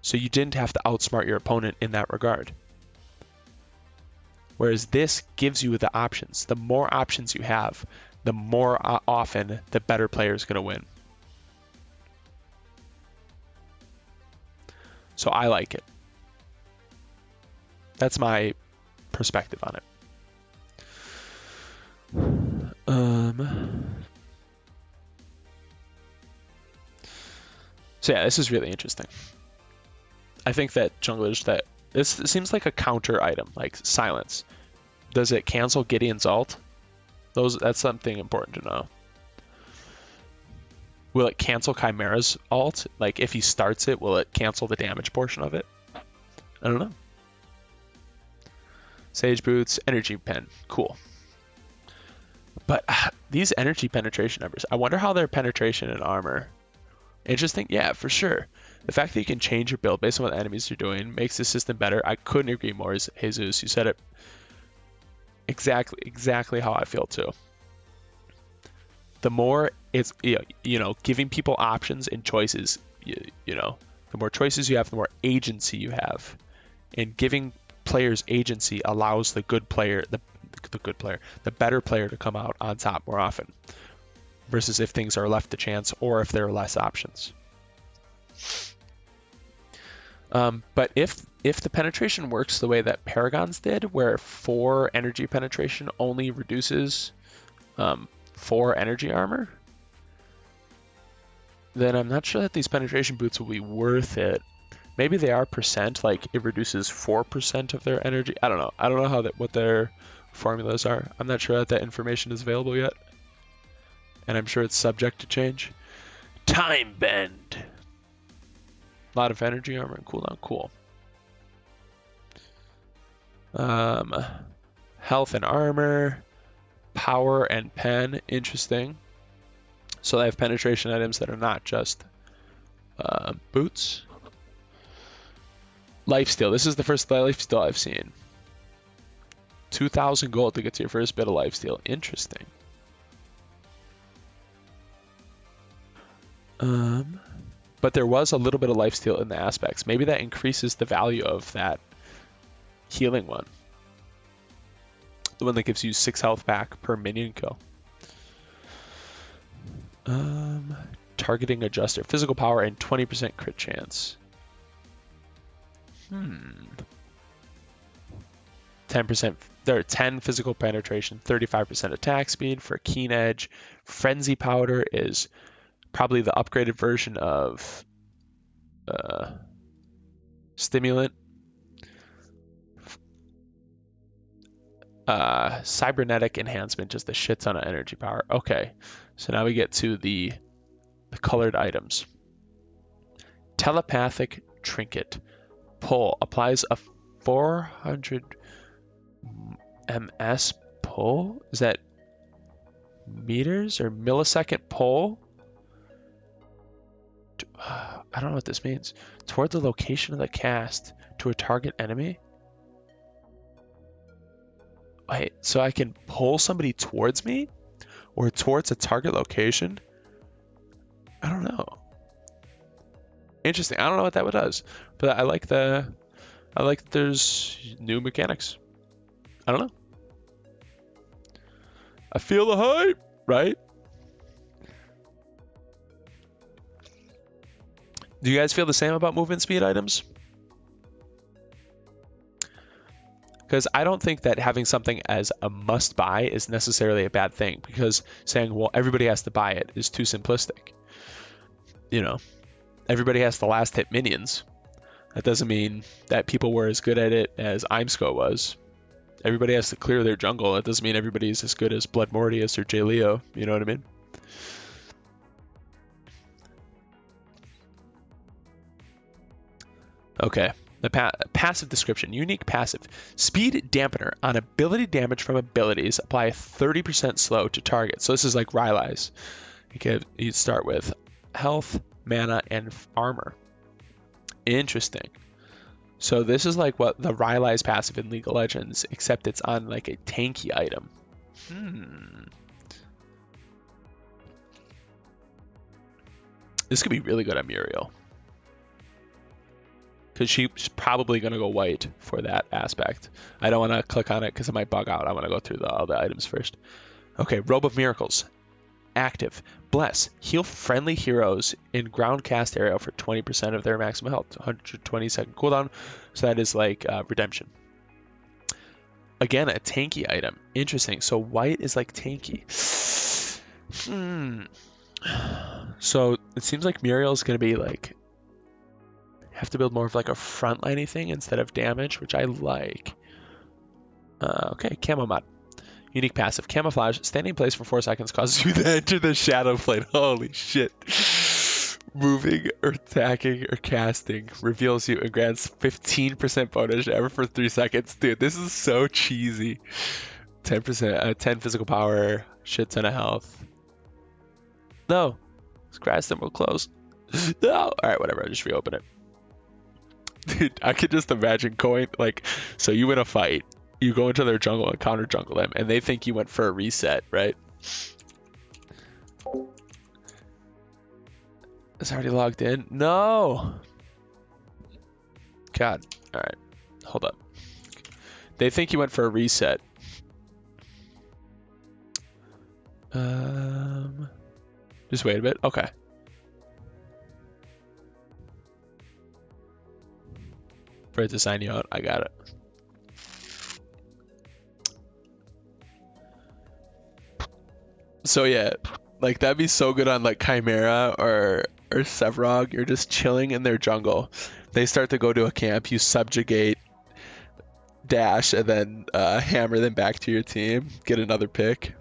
So you didn't have to outsmart your opponent in that regard. Whereas this gives you the options. The more options you have, the more often the better player is going to win. So I like it. That's my perspective on it. So yeah, this is really interesting. I think that junglers it seems like a counter item, like silence. Does it cancel Gideon's ult? That's something important to know. Will it cancel Chimera's ult? Like if he starts it, will it cancel the damage portion of it? I don't know. Sage boots, energy pen, cool. But these energy penetration numbers, I wonder how their penetration and armor. Interesting, yeah, for sure. The fact that you can change your build based on what the enemies are doing makes the system better. I couldn't agree more, Jesus. You said it exactly how I feel too. The more it's, giving people options and choices, the more choices you have, the more agency you have. And giving players agency allows the better player to come out on top more often. Versus if things are left to chance or if there are less options. But if the penetration works the way that Paragons did, where 4 energy penetration only reduces 4 energy armor, then I'm not sure that these penetration boots will be worth it. Maybe they are percent, like it reduces 4% of their energy. I don't know. I don't know what their formulas are. I'm not sure that information is available yet, and I'm sure it's subject to change. Time Bend. A lot of energy, armor, and cooldown. Cool. Health and armor, power and pen. Interesting. So they have penetration items that are not just boots. Lifesteal. This is the first lifesteal I've seen. 2,000 gold to get to your first bit of lifesteal. Interesting. But there was a little bit of lifesteal in the aspects. Maybe that increases the value of that healing one. The one that gives you 6 health back per minion kill. Targeting adjuster. Physical power and 20% crit chance. 10%. There are 10 physical penetration, 35% attack speed for keen edge. Frenzy powder is probably the upgraded version of stimulant. Cybernetic enhancement, just a shit ton of energy power. Okay, so now we get to the colored items. Telepathic trinket. Pull applies a 400 ms pull. Is that meters or millisecond pull? I don't know what this means. Toward the location of the cast to a target enemy. Wait, so I can pull somebody towards me or towards a target location? I don't know. Interesting. I don't know what that does, but I like that there's new mechanics. I don't know. I feel the hype, right? Do you guys feel the same about movement speed items? Because I don't think that having something as a must buy is necessarily a bad thing, because saying, well, everybody has to buy it is too simplistic. You know, everybody has the last hit minions. That doesn't mean that people were as good at it as Imsco was. Everybody has to clear their jungle. That doesn't mean everybody's as good as Blood Mortius or J. Leo. You know what I mean? Okay. The passive description. Unique passive. Speed dampener. On ability damage from abilities, apply 30% slow to target. So this is like Rylai's. You start with health, mana, and armor. Interesting. So this is like what the Rylai's passive in League of Legends, except it's on like a tanky item. This could be really good on Muriel. Because she's probably going to go white for that aspect. I don't want to click on it because it might bug out. I want to go through all the items first. Okay, Robe of Miracles. Active. Bless. Heal friendly heroes in ground cast area for 20% of their maximum health. 120 second cooldown. So that is like redemption. Again, a tanky item. Interesting. So white is like tanky. So it seems like Muriel is going to be like, have to build more of like a frontliney thing instead of damage, which I like. Okay, camo mod. Unique passive. Camouflage. Standing in place for 4 seconds causes you to enter the shadow plane. Holy shit. Moving or attacking or casting reveals you and grants 15% bonus ever for 3 seconds. Dude, this is so cheesy. 10%, 10 physical power, shit ton of health. No. Scratch them real close. No. Alright, whatever. I'll just reopen it. Dude, I could just imagine going, like, so you win a fight, you go into their jungle and counter jungle them, and they think you went for a reset, right? It's already logged in? No! God. Alright. Hold up. They think you went for a reset. Just wait a bit. Okay. For it to sign you out. I got it. So yeah, like that'd be so good on like Chimera or Sevrog. You're just chilling in their jungle. They start to go to a camp. You subjugate dash, and then hammer them back to your team, get another pick.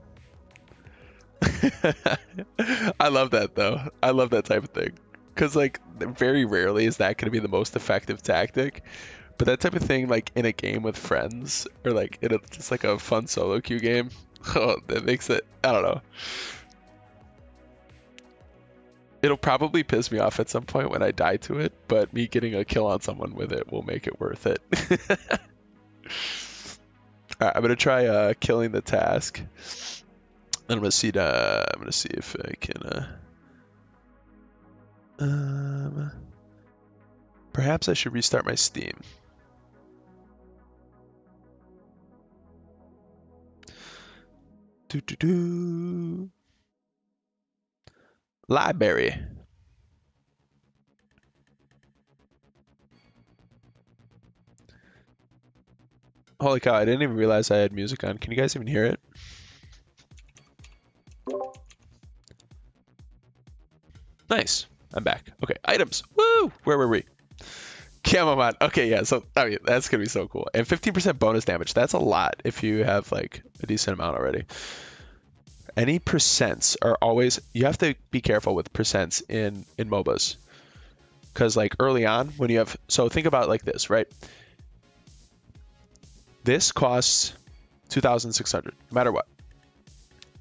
I love that though. I love that type of thing. Because like very rarely is that going to be the most effective tactic. But that type of thing, like in a game with friends, or like in just like a fun solo queue game, oh, that makes it, I don't know. It'll probably piss me off at some point when I die to it, but me getting a kill on someone with it will make it worth it. All right, I'm gonna try killing the task. And I'm gonna see if I can. Perhaps I should restart my Steam. Library. Holy cow, I didn't even realize I had music on. Can you guys even hear it? Nice. I'm back. Okay, items. Woo! Where were we? Camo mod. Okay, yeah, so I mean, that's gonna be so cool. And 15% bonus damage. That's a lot if you have like a decent amount already. Any percents are always, you have to be careful with percents in MOBAs. Because like early on when you have, so think about it like this, right? This costs 2,600, no matter what.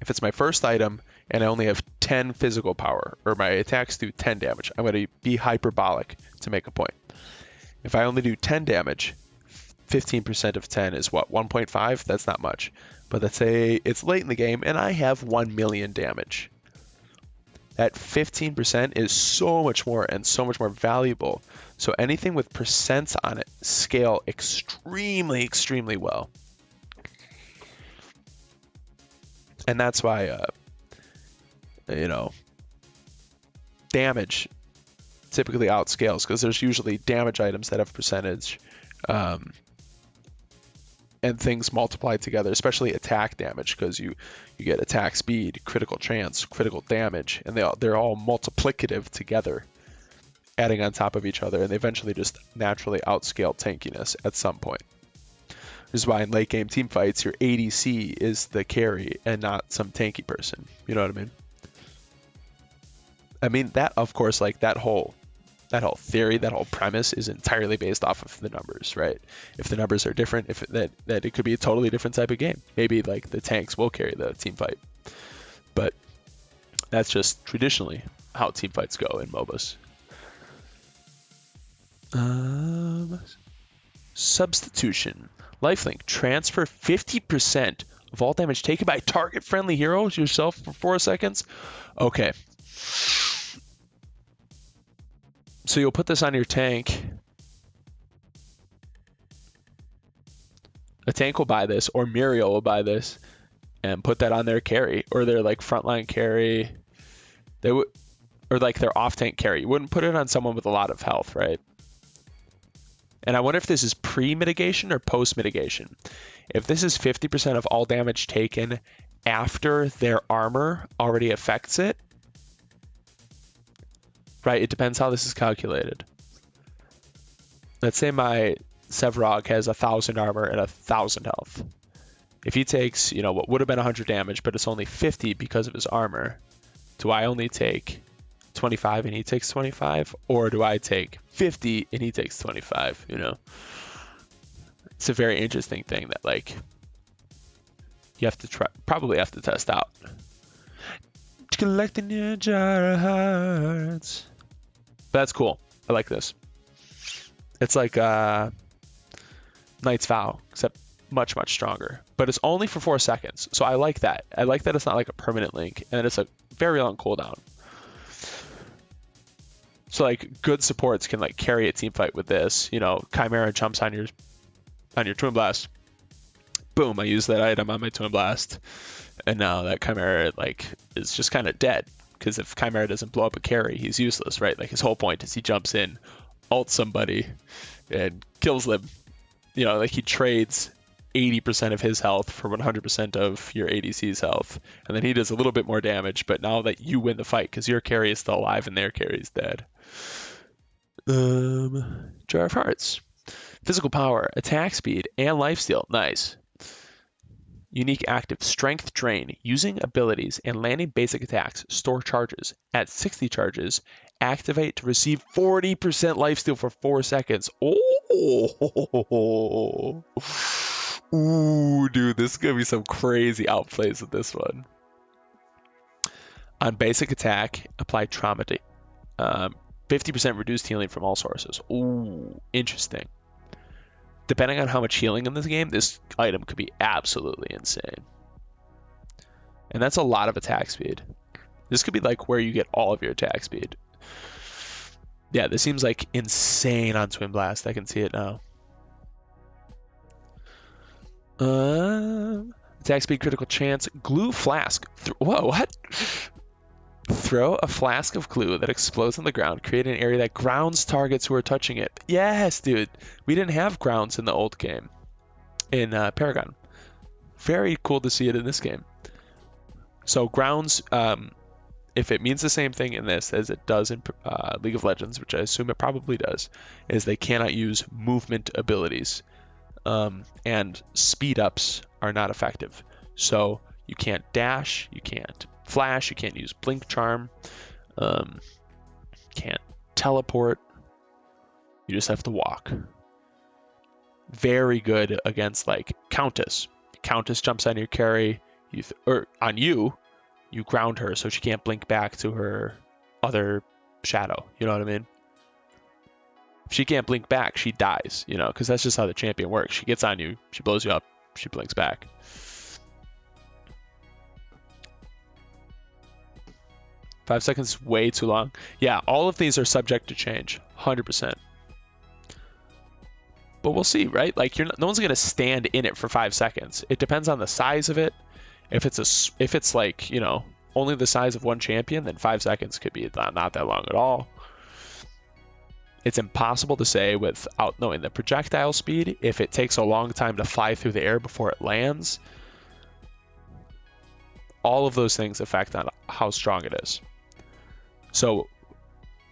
If it's my first item and I only have 10 physical power, or my attacks do 10 damage, I'm going to be hyperbolic to make a point. If I only do 10 damage, 15% of 10 is what, 1.5? That's not much. But let's say it's late in the game and I have 1 million damage. That 15% is so much more and so much more valuable. So anything with percents on it scale extremely, extremely well. And that's why, damage typically outscales, because there's usually damage items that have percentage, and things multiply together, especially attack damage, because you get attack speed, critical chance, critical damage, and they're all multiplicative together, adding on top of each other, and they eventually just naturally outscale tankiness at some point. This is why in late game team fights, your ADC is the carry and not some tanky person. You know what I mean? I mean, that, of course, like that whole theory, that whole premise is entirely based off of the numbers, right? If the numbers are different, that it could be a totally different type of game. Maybe like the tanks will carry the team fight, but that's just traditionally how team fights go in MOBAs. Substitution Lifelink. Transfer 50% of all damage taken by target friendly heroes yourself for 4 seconds. Okay. So you'll put this on your tank. A tank will buy this, or Muriel will buy this and put that on their carry, or their like frontline carry. They would, or like their off tank carry. You wouldn't put it on someone with a lot of health, right? And I wonder if this is pre-mitigation or post-mitigation. If this is 50% of all damage taken after their armor already affects it, right? It depends how this is calculated. Let's say my Sevrog has 1,000 armor and 1,000 health. If he takes, what would have been 100 damage, but it's only 50 because of his armor, do I only take 25 and he takes 25, or do I take 50 and he takes 25? It's a very interesting thing that like you have to probably have to test out. Collecting your jar of hearts. But that's cool. I like this. It's like Knight's Vow, except much, much stronger. But it's only for 4 seconds. So I like that. I like that it's not like a permanent link, and it's a very long cooldown. So like good supports can like carry a team fight with this. Chimera jumps on your Twin Blast. Boom, I use that item on my Twin Blast. And now that Chimera like is just kind of dead, because if Chimera doesn't blow up a carry, he's useless, right? Like his whole point is he jumps in, ults somebody, and kills them. Like he trades 80% of his health for 100% of your ADC's health, and then he does a little bit more damage, but now that you win the fight because your carry is still alive and their carry is dead. Jar of Hearts. Physical power, attack speed, and lifesteal. Nice. Unique active, strength drain. Using abilities and landing basic attacks, store charges. At 60 charges, activate to receive 40% lifesteal for 4 seconds. Oh! Ooh, dude, this is going to be some crazy outplays with this one. On basic attack, apply trauma. 50% reduced healing from all sources. Ooh, interesting. Depending on how much healing in this game, this item could be absolutely insane. And that's a lot of attack speed. This could be like where you get all of your attack speed. Yeah, this seems like insane on Twin Blast. I can see it now. Attack speed, critical chance, glue flask. Whoa, what? Throw a flask of glue that explodes on the ground, create an area that grounds targets who are touching it. Yes, dude. We didn't have grounds in the old game, in Paragon. Very cool to see it in this game. So grounds, if it means the same thing in this as it does in League of Legends, which I assume it probably does, is they cannot use movement abilities. And speed ups are not effective. So you can't dash, you can't flash, you can't use blink charm, can't teleport, you just have to walk. Very good against like Countess. Countess jumps on your carry, or on you ground her so she can't blink back to her other shadow, you know what I mean? If she can't blink back, she dies, you know, because that's just how the champion works. She gets on you, she blows you up, she blinks back. 5 seconds is way too long. Yeah, all of these are subject to change, 100%. But we'll see, right? Like no one's gonna stand in it for 5 seconds. It depends on the size of it. If it's like, you know, only the size of one champion, then 5 seconds could be not that long at all. It's impossible to say without knowing the projectile speed if it takes a long time to fly through the air before it lands. All of those things affect on how strong it is. So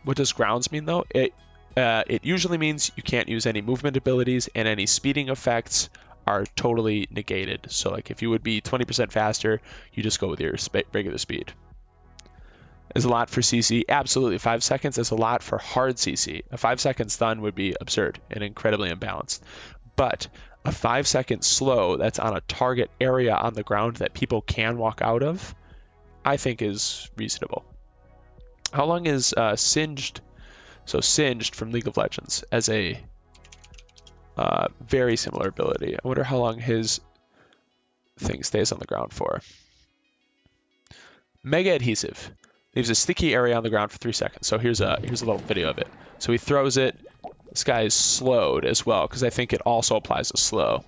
what does grounds mean though? It usually means you can't use any movement abilities, and any speeding effects are totally negated. So like if you would be 20% faster, you just go with your regular speed. Is a lot for CC? Absolutely. 5 seconds is a lot for hard CC. A 5 second stun would be absurd and incredibly imbalanced. But a 5 second slow that's on a target area on the ground that people can walk out of, I think is reasonable. How long is Singed? So Singed from League of Legends as a very similar ability. I wonder how long his thing stays on the ground for. Mega Adhesive. Leaves a sticky area on the ground for 3 seconds. So here's a little video of it. So he throws it. This guy is slowed as well, because I think it also applies to slow.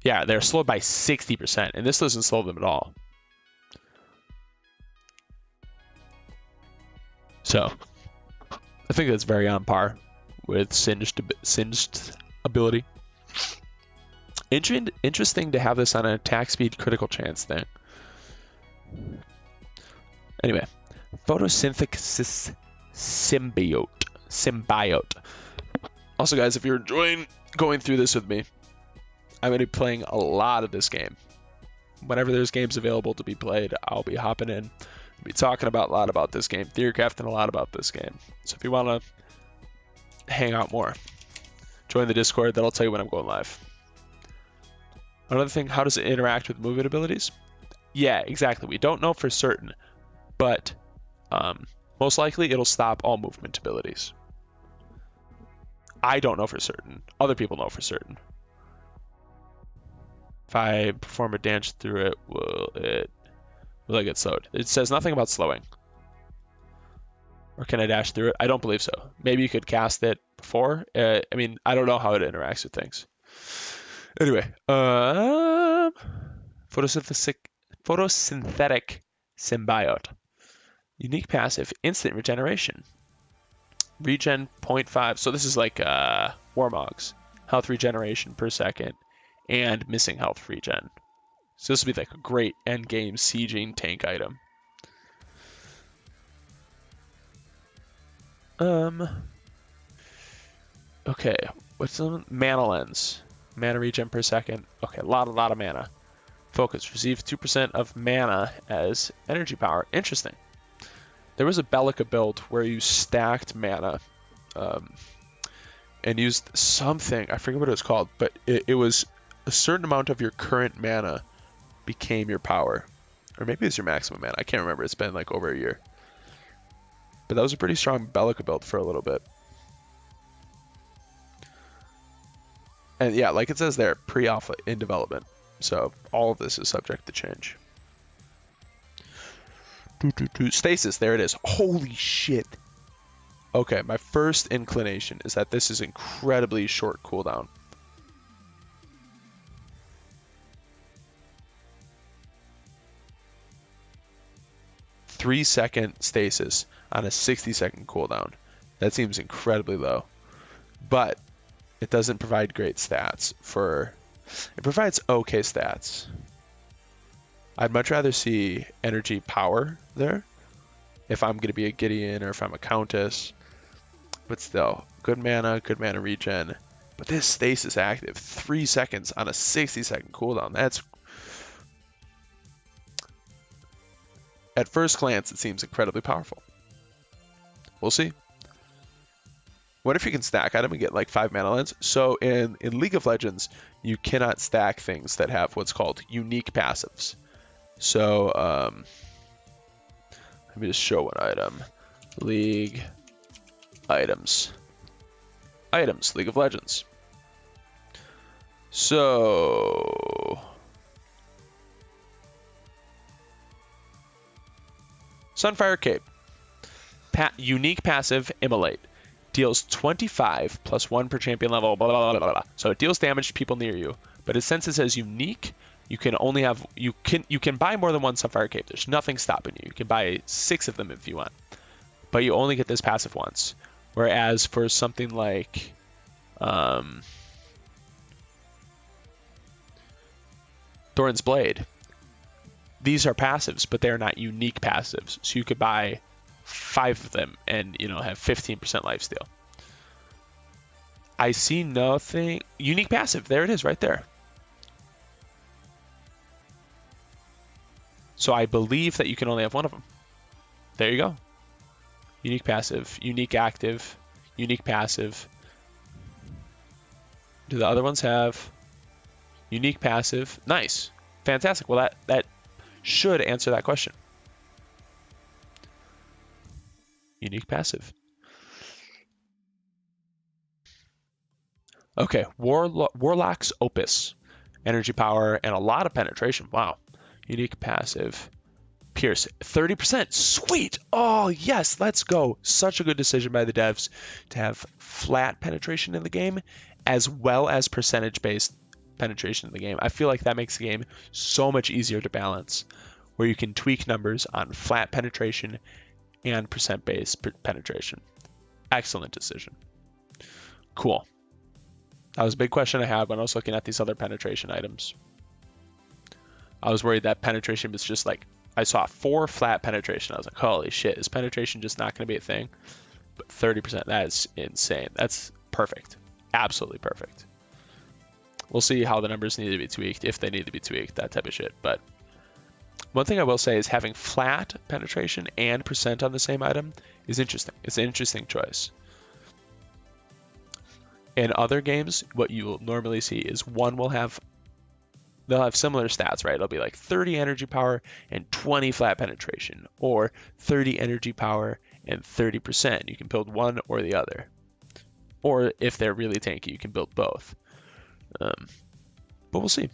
Yeah, they're slowed by 60%, and this doesn't slow them at all. So I think that's very on par with Singed ability. Interesting to have this on an attack speed critical chance thing. Anyway, photosynthesis symbiote. Also, guys, if you're enjoying going through this with me, I'm going to be playing a lot of this game. Whenever there's games available to be played, I'll be hopping in. I'll be talking a lot about this game, theorycrafting a lot about this game. So if you want to hang out more, join the Discord. That'll tell you when I'm going live. Another thing, how does it interact with movement abilities? Yeah, exactly. We don't know for certain, but most likely it'll stop all movement abilities. I don't know for certain. Other people know for certain. If I perform a dance through it, will I get slowed? It says nothing about slowing. Or can I dash through it? I don't believe so. Maybe you could cast it before. I mean, I don't know how it interacts with things. Anyway, photosynthetic symbiote. Unique passive, instant regeneration. Regen 0.5. So this is like Warmog's. Health regeneration per second. And missing health regen. So this would be like a great endgame sieging tank item. Okay, what's the mana lens? Mana regen per second. Okay, a lot of mana. Focus. Receive 2% of mana as energy power. Interesting. There was a Bellica build where you stacked mana and used something. I forget what it was called, but it was a certain amount of your current mana became your power. Or maybe it's your maximum mana. I can't remember. It's been like over a year. But that was a pretty strong Bellica build for a little bit. And yeah, like it says there, pre-alpha in development. So all of this is subject to change. Stasis, there it is. Holy shit. Okay, my first inclination is that this is incredibly short cooldown. Three-second stasis on a 60-second cooldown. That seems incredibly low. But it doesn't provide great stats for... It provides okay stats. I'd much rather see energy power there if I'm going to be a Gideon or if I'm a Countess. But still, good mana regen. But this stasis active, 3 seconds on a 60-second cooldown. That's... At first glance, it seems incredibly powerful. We'll see. What if you can stack item and get like 5 mana lens? So in League of Legends, you cannot stack things that have what's called unique passives. So let me just show one item. League items. Items, League of Legends. So Sunfire Cape. Unique passive, Immolate. Deals 25 plus 1 per champion level, blah, blah, blah, blah, blah. So it deals damage to people near you. But since it says unique, you can only have, you can buy more than one Sunfire Cape. There's nothing stopping you. You can buy 6 of them if you want. But you only get this passive once. Whereas for something like Thorin's Blade, these are passives, but they're not unique passives. So you could buy 5 of them and, you know, have 15% lifesteal. I see nothing. Unique passive. There it is right there. So I believe that you can only have one of them. There you go. Unique passive, unique active, unique passive. Do the other ones have unique passive? Nice. Fantastic. Well, that should answer that question. Unique passive. Okay, Warlock's Opus. Energy power and a lot of penetration. Wow. Unique passive. Pierce. 30%. Sweet. Oh, yes. Let's go. Such a good decision by the devs to have flat penetration in the game as well as percentage-based penetration in the game. I feel like that makes the game so much easier to balance, where you can tweak numbers on flat penetration and percent-based penetration. Excellent decision. Cool. That was a big question I had when I was looking at these other penetration items. I was worried that penetration was just like, I saw 4 flat penetration. I was like, holy shit, is penetration just not going to be a thing? But 30%, that is insane. That's perfect. Absolutely perfect. We'll see how the numbers need to be tweaked, if they need to be tweaked, that type of shit. But one thing I will say is having flat penetration and percent on the same item is interesting. It's an interesting choice. In other games, what you will normally see is one will have, they'll have similar stats, right? It'll be like 30 energy power and 20 flat penetration, or 30 energy power and 30%. You can build one or the other. Or if they're really tanky, you can build both. But we'll see.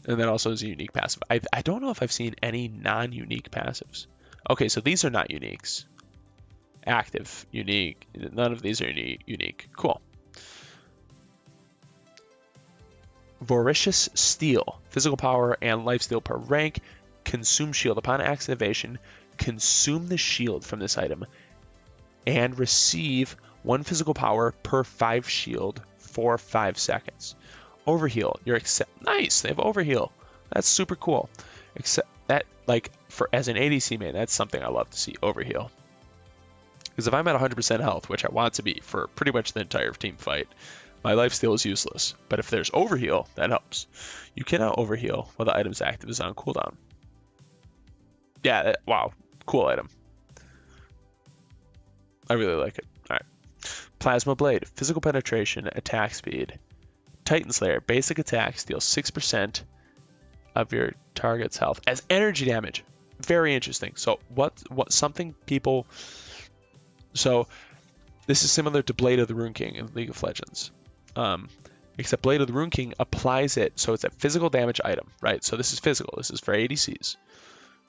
And then also is a unique passive. I don't know if I've seen any non-unique passives. Okay, so these are not uniques. Active, unique. None of these are unique. Cool. Voracious Steel. Physical power and lifesteal per rank. Consume shield. Upon activation, consume the shield from this item and receive 1 physical power per 5 shield for 5 seconds. Overheal. Nice. They have overheal. That's super cool. Except that, like, for as an ADC main, that's something I love to see. Overheal. Because if I'm at 100% health, which I want to be for pretty much the entire team fight, my lifesteal is useless. But if there's overheal, that helps. You cannot overheal while the item's active is on cooldown. Yeah, wow, cool item. I really like it. All right. Plasma Blade, physical penetration, attack speed. Titan Slayer, basic attack, steals 6% of your target's health as energy damage. Very interesting. So something people... So this is similar to Blade of the Rune King in League of Legends. Except Blade of the Rune King applies it, so it's a physical damage item, right? So this is physical. This is for ADCs.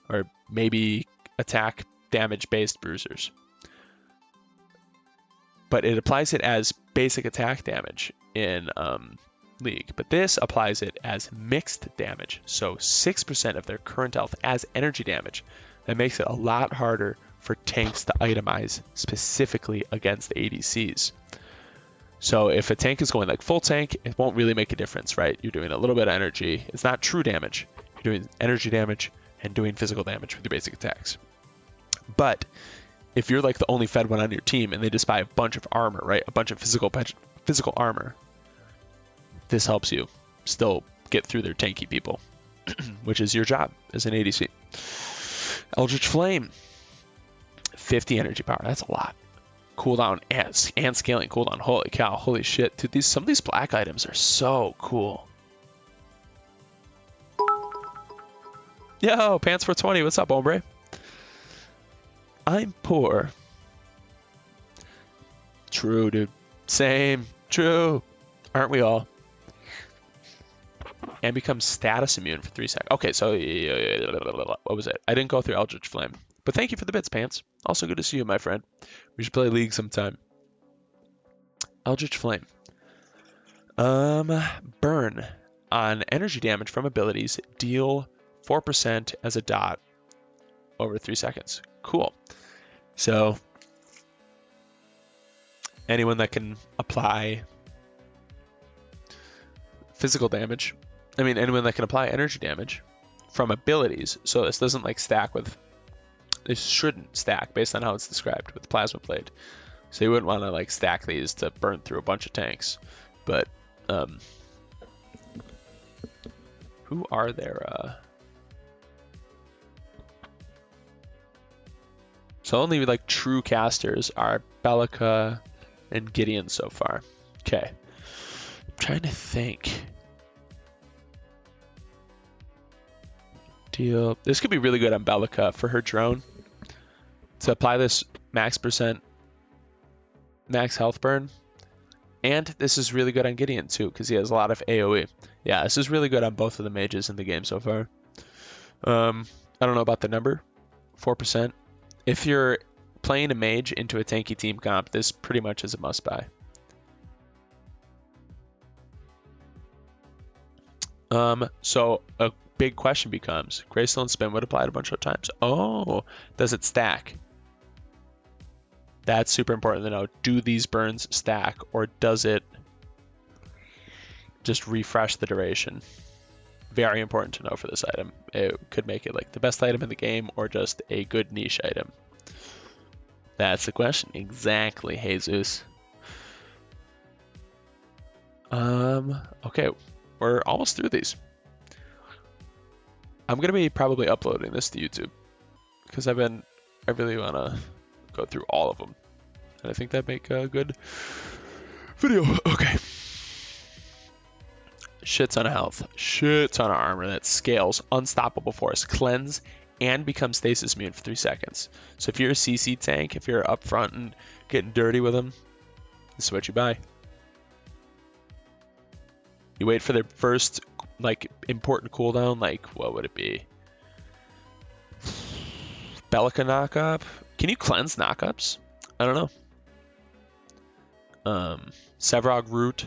Or maybe attack damage-based bruisers. But it applies it as basic attack damage in League. But this applies it as mixed damage. So 6% of their current health as energy damage. That makes it a lot harder for tanks to itemize specifically against ADCs. So if a tank is going like full tank, it won't really make a difference, right? You're doing a little bit of energy. It's not true damage. You're doing energy damage and doing physical damage with your basic attacks. But if you're like the only fed one on your team and they just buy a bunch of armor, right? A bunch of physical armor, this helps you still get through their tanky people, which is your job as an ADC. Eldritch Flame, 50 energy power. That's a lot. Cooldown and scaling cooldown. Holy cow! Holy shit, dude! Some of these black items are so cool. Yo, Pants for 20. What's up, hombre? I'm poor. True, dude. Same. True. Aren't we all? And becomes status immune for 3 seconds. Okay, so what was it? I didn't go through Eldritch Flame. But thank you for the bits, Pants. Also good to see you, my friend. We should play League sometime. Eldritch Flame. Burn. On energy damage from abilities, deal 4% as a dot over 3 seconds. Cool. So, anyone that can apply physical damage, anyone that can apply energy damage from abilities, so this doesn't like stack with... This shouldn't stack based on how it's described with the Plasma Blade. So you wouldn't want to like stack these to burn through a bunch of tanks. But who are there? So only like true casters are Bellica and Gideon so far. Okay. I'm trying to think. Deal. This could be really good on Bellica for her drone. To apply this max health burn. And this is really good on Gideon too, because he has a lot of AoE. Yeah, this is really good on both of the mages in the game so far. I don't know about the number. 4%. If you're playing a mage into a tanky team comp, this pretty much is a must buy. So a big question becomes, Greystone Spin would apply it a bunch of times. Oh, does it stack? That's super important to know. Do these burns stack, or does it just refresh the duration? Very important to know for this item. It could make it like the best item in the game, or just a good niche item. That's the question. Exactly, Jesus. Okay, we're almost through these. I'm gonna be probably uploading this to YouTube because I really wanna go through all of them, and I think that'd make a good video. Okay. Shit ton of health, shit ton of armor that scales, unstoppable force, cleanse, and becomes stasis immune for 3 seconds. So if you're a CC tank, if you're up front and getting dirty with them, this is what you buy. You wait for their first like important cooldown, like what would it be? Bellica knockup? Can you cleanse knockups? I don't know. Sevrog Root.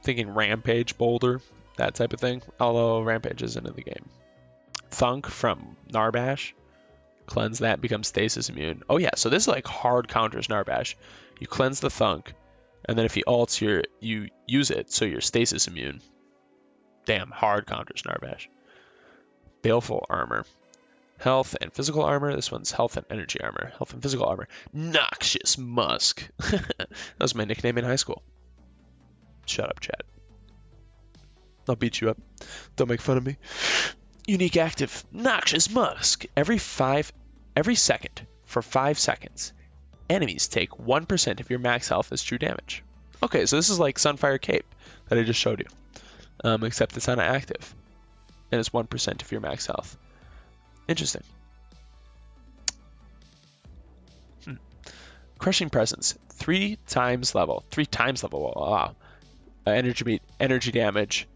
Thinking Rampage Boulder, that type of thing. Although Rampage isn't in the game. Thunk from Narbash. Cleanse that, becomes stasis immune. Oh yeah, so this is like hard counters Narbash. You cleanse the Thunk, and then if he ults, you use it, so you're stasis immune. Damn, hard counters Narbash. Baleful Armor. Health and physical armor. This one's health and energy armor. Health and physical armor. Noxious Musk. That was my nickname in high school. Shut up, Chad. I'll beat you up. Don't make fun of me. Unique active. Noxious Musk. Every second for 5 seconds, enemies take 1% of your max health as true damage. Okay, so this is like Sunfire Cape that I just showed you, except it's not active, and it's 1% of your max health. Interesting. Crushing Presence, 3 times level. Wow. Energy damage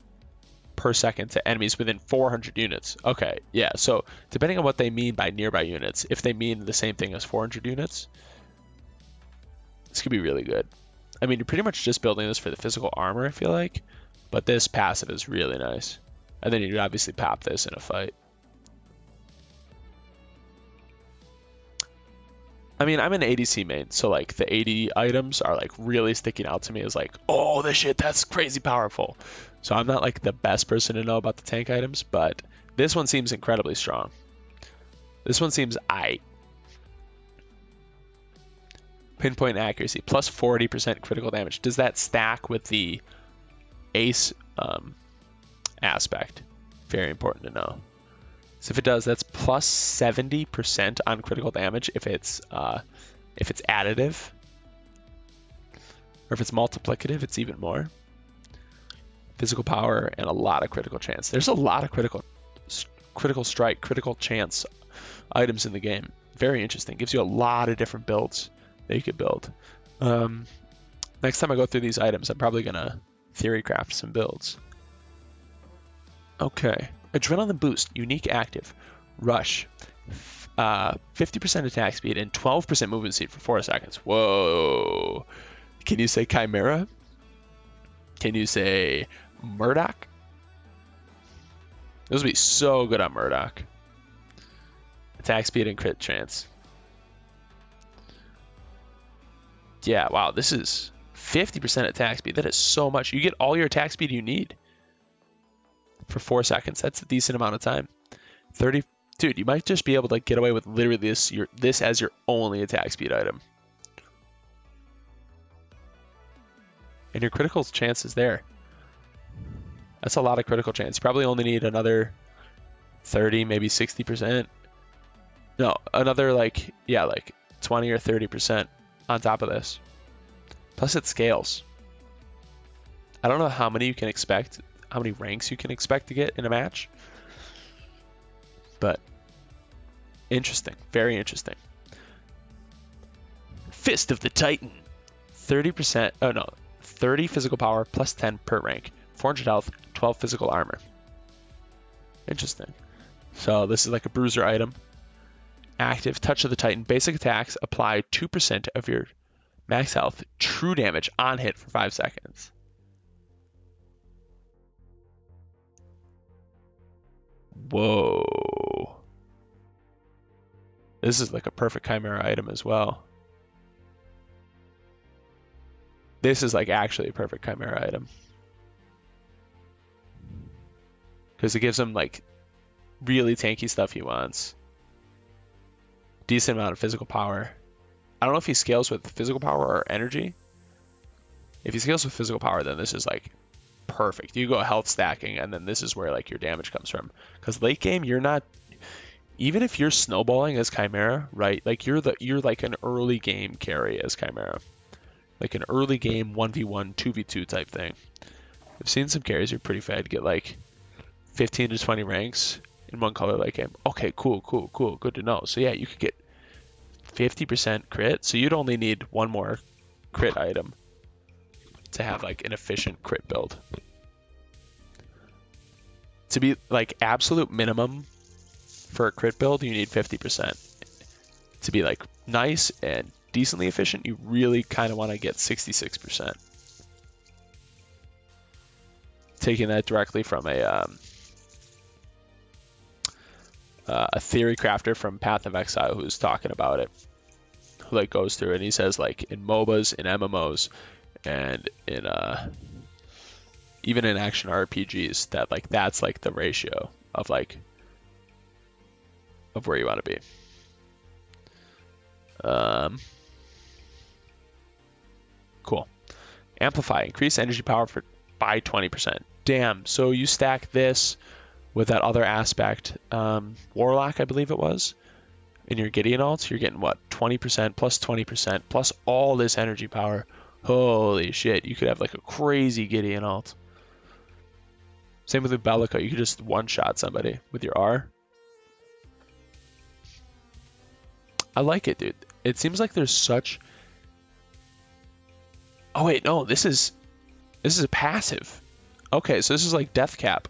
per second to enemies within 400 units. Okay, yeah. So depending on what they mean by nearby units, if they mean the same thing as 400 units, this could be really good. I mean, you're pretty much just building this for the physical armor, I feel like, but this passive is really nice. And then you'd obviously pop this in a fight. I mean, I'm an ADC main, so like the AD items are like really sticking out to me as like, oh, this shit, that's crazy powerful. So I'm not like the best person to know about the tank items, but this one seems incredibly strong. This one seems aight. Pinpoint accuracy, plus 40% critical damage. Does that stack with the ace aspect? Very important to know. So if it does, that's plus 70% on critical damage if it's additive. Or if it's multiplicative, it's even more. Physical power and a lot of critical chance. There's a lot of critical strike, critical chance items in the game. Very interesting. Gives you a lot of different builds that you could build. Next time I go through these items, I'm probably gonna theory craft some builds. Okay. Adrenaline Boost, unique active. Rush, 50% attack speed and 12% movement speed for 4 seconds. Whoa. Can you say Chimera? Can you say Murdoch? Those would be so good on Murdoch. Attack speed and crit chance. Yeah, wow, this is 50% attack speed. That is so much. You get all your attack speed you need for 4 seconds. That's a decent amount of time. 30, dude, you might just be able to get away with literally this as your only attack speed item. And your critical chance is there. That's a lot of critical chance. You probably only need another 30, maybe 60%. No, another like 20 or 30% on top of this. Plus it scales. I don't know how many you can expect, how many ranks you can expect to get in a match. But interesting, very interesting. Fist of the Titan. 30%, 30 physical power plus 10 per rank. 400 health, 12 physical armor. Interesting. So this is like a bruiser item. Active, Touch of the Titan. Basic attacks apply 2% of your max health, true damage on hit for 5 seconds. Whoa. This is like a perfect Chimera item as well. This is like actually a perfect Chimera item. Because it gives him like really tanky stuff he wants. Decent amount of physical power. I don't know if he scales with physical power or energy. If he scales with physical power, then this is like perfect. You go health stacking, and then this is where like your damage comes from. Because late game, you're not, even if you're snowballing as Chimera, right? Like you're like an early game carry as Chimera, like an early game 1v1, 2v2 type thing. I've seen some carries you're pretty fed get like 15 to 20 ranks in one color late game. Okay, cool. Good to know. So yeah, you could get 50% crit. So you'd only need one more crit item to have like an efficient crit build. To be like absolute minimum for a crit build, you need 50%. To be like nice and decently efficient, you really kind of want to get 66%. Taking that directly from a theory crafter from Path of Exile who's talking about it, who like goes through it, and he says like in MOBAs, in MMOs, and in even in action RPGs, that like that's like the ratio of like of where you want to be. Cool. Amplify, increase energy power by 20%. Damn, so you stack this with that other aspect, Warlock, I believe it was, in your Gideon alt, you're getting what, 20% plus 20% plus all this energy power. Holy shit, you could have like a crazy Gideon alt. Same with Bellica, you could just one-shot somebody with your R. I like it, dude. It seems like there's such... Oh wait, no, this is a passive. Okay, so this is like Death Cap.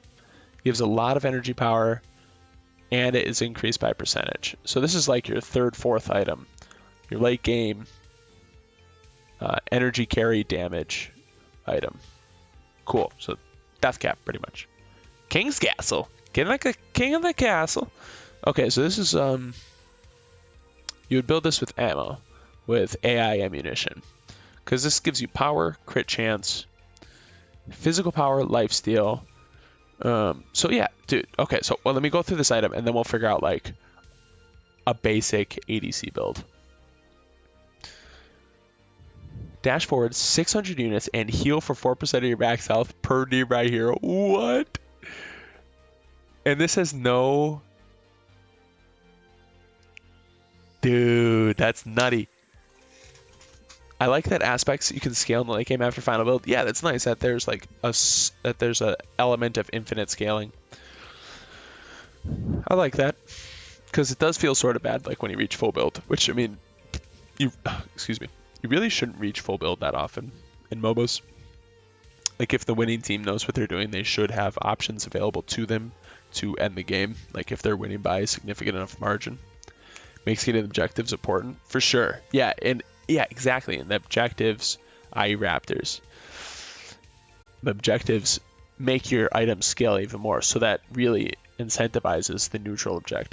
Gives a lot of energy power, and it is increased by percentage. So this is like your third, fourth item. Your late game energy carry damage item. Cool, so Death Cap, pretty much. King's Castle. Get like a king of the castle. Okay, so this is... You would build this with ammo, with AI ammunition. Because this gives you power, crit chance, physical power, lifesteal. So yeah, dude. Okay, so let me go through this item and then we'll figure out like a basic ADC build. Dash forward 600 units and heal for 4% of your max health per nearby hero. What? And this has no... Dude, that's nutty. I like that aspects you can scale in the late game after final build. Yeah, that's nice that there's like there's a element of infinite scaling. I like that because it does feel sort of bad like when you reach full build, which I mean, you really shouldn't reach full build that often in MOBAs. Like if the winning team knows what they're doing, they should have options available to them to end the game. Like if they're winning by a significant enough margin. Makes getting objectives important for sure. Yeah, and yeah, exactly. And the objectives, i.e. Raptors, the objectives make your items scale even more. So that really incentivizes the neutral objective.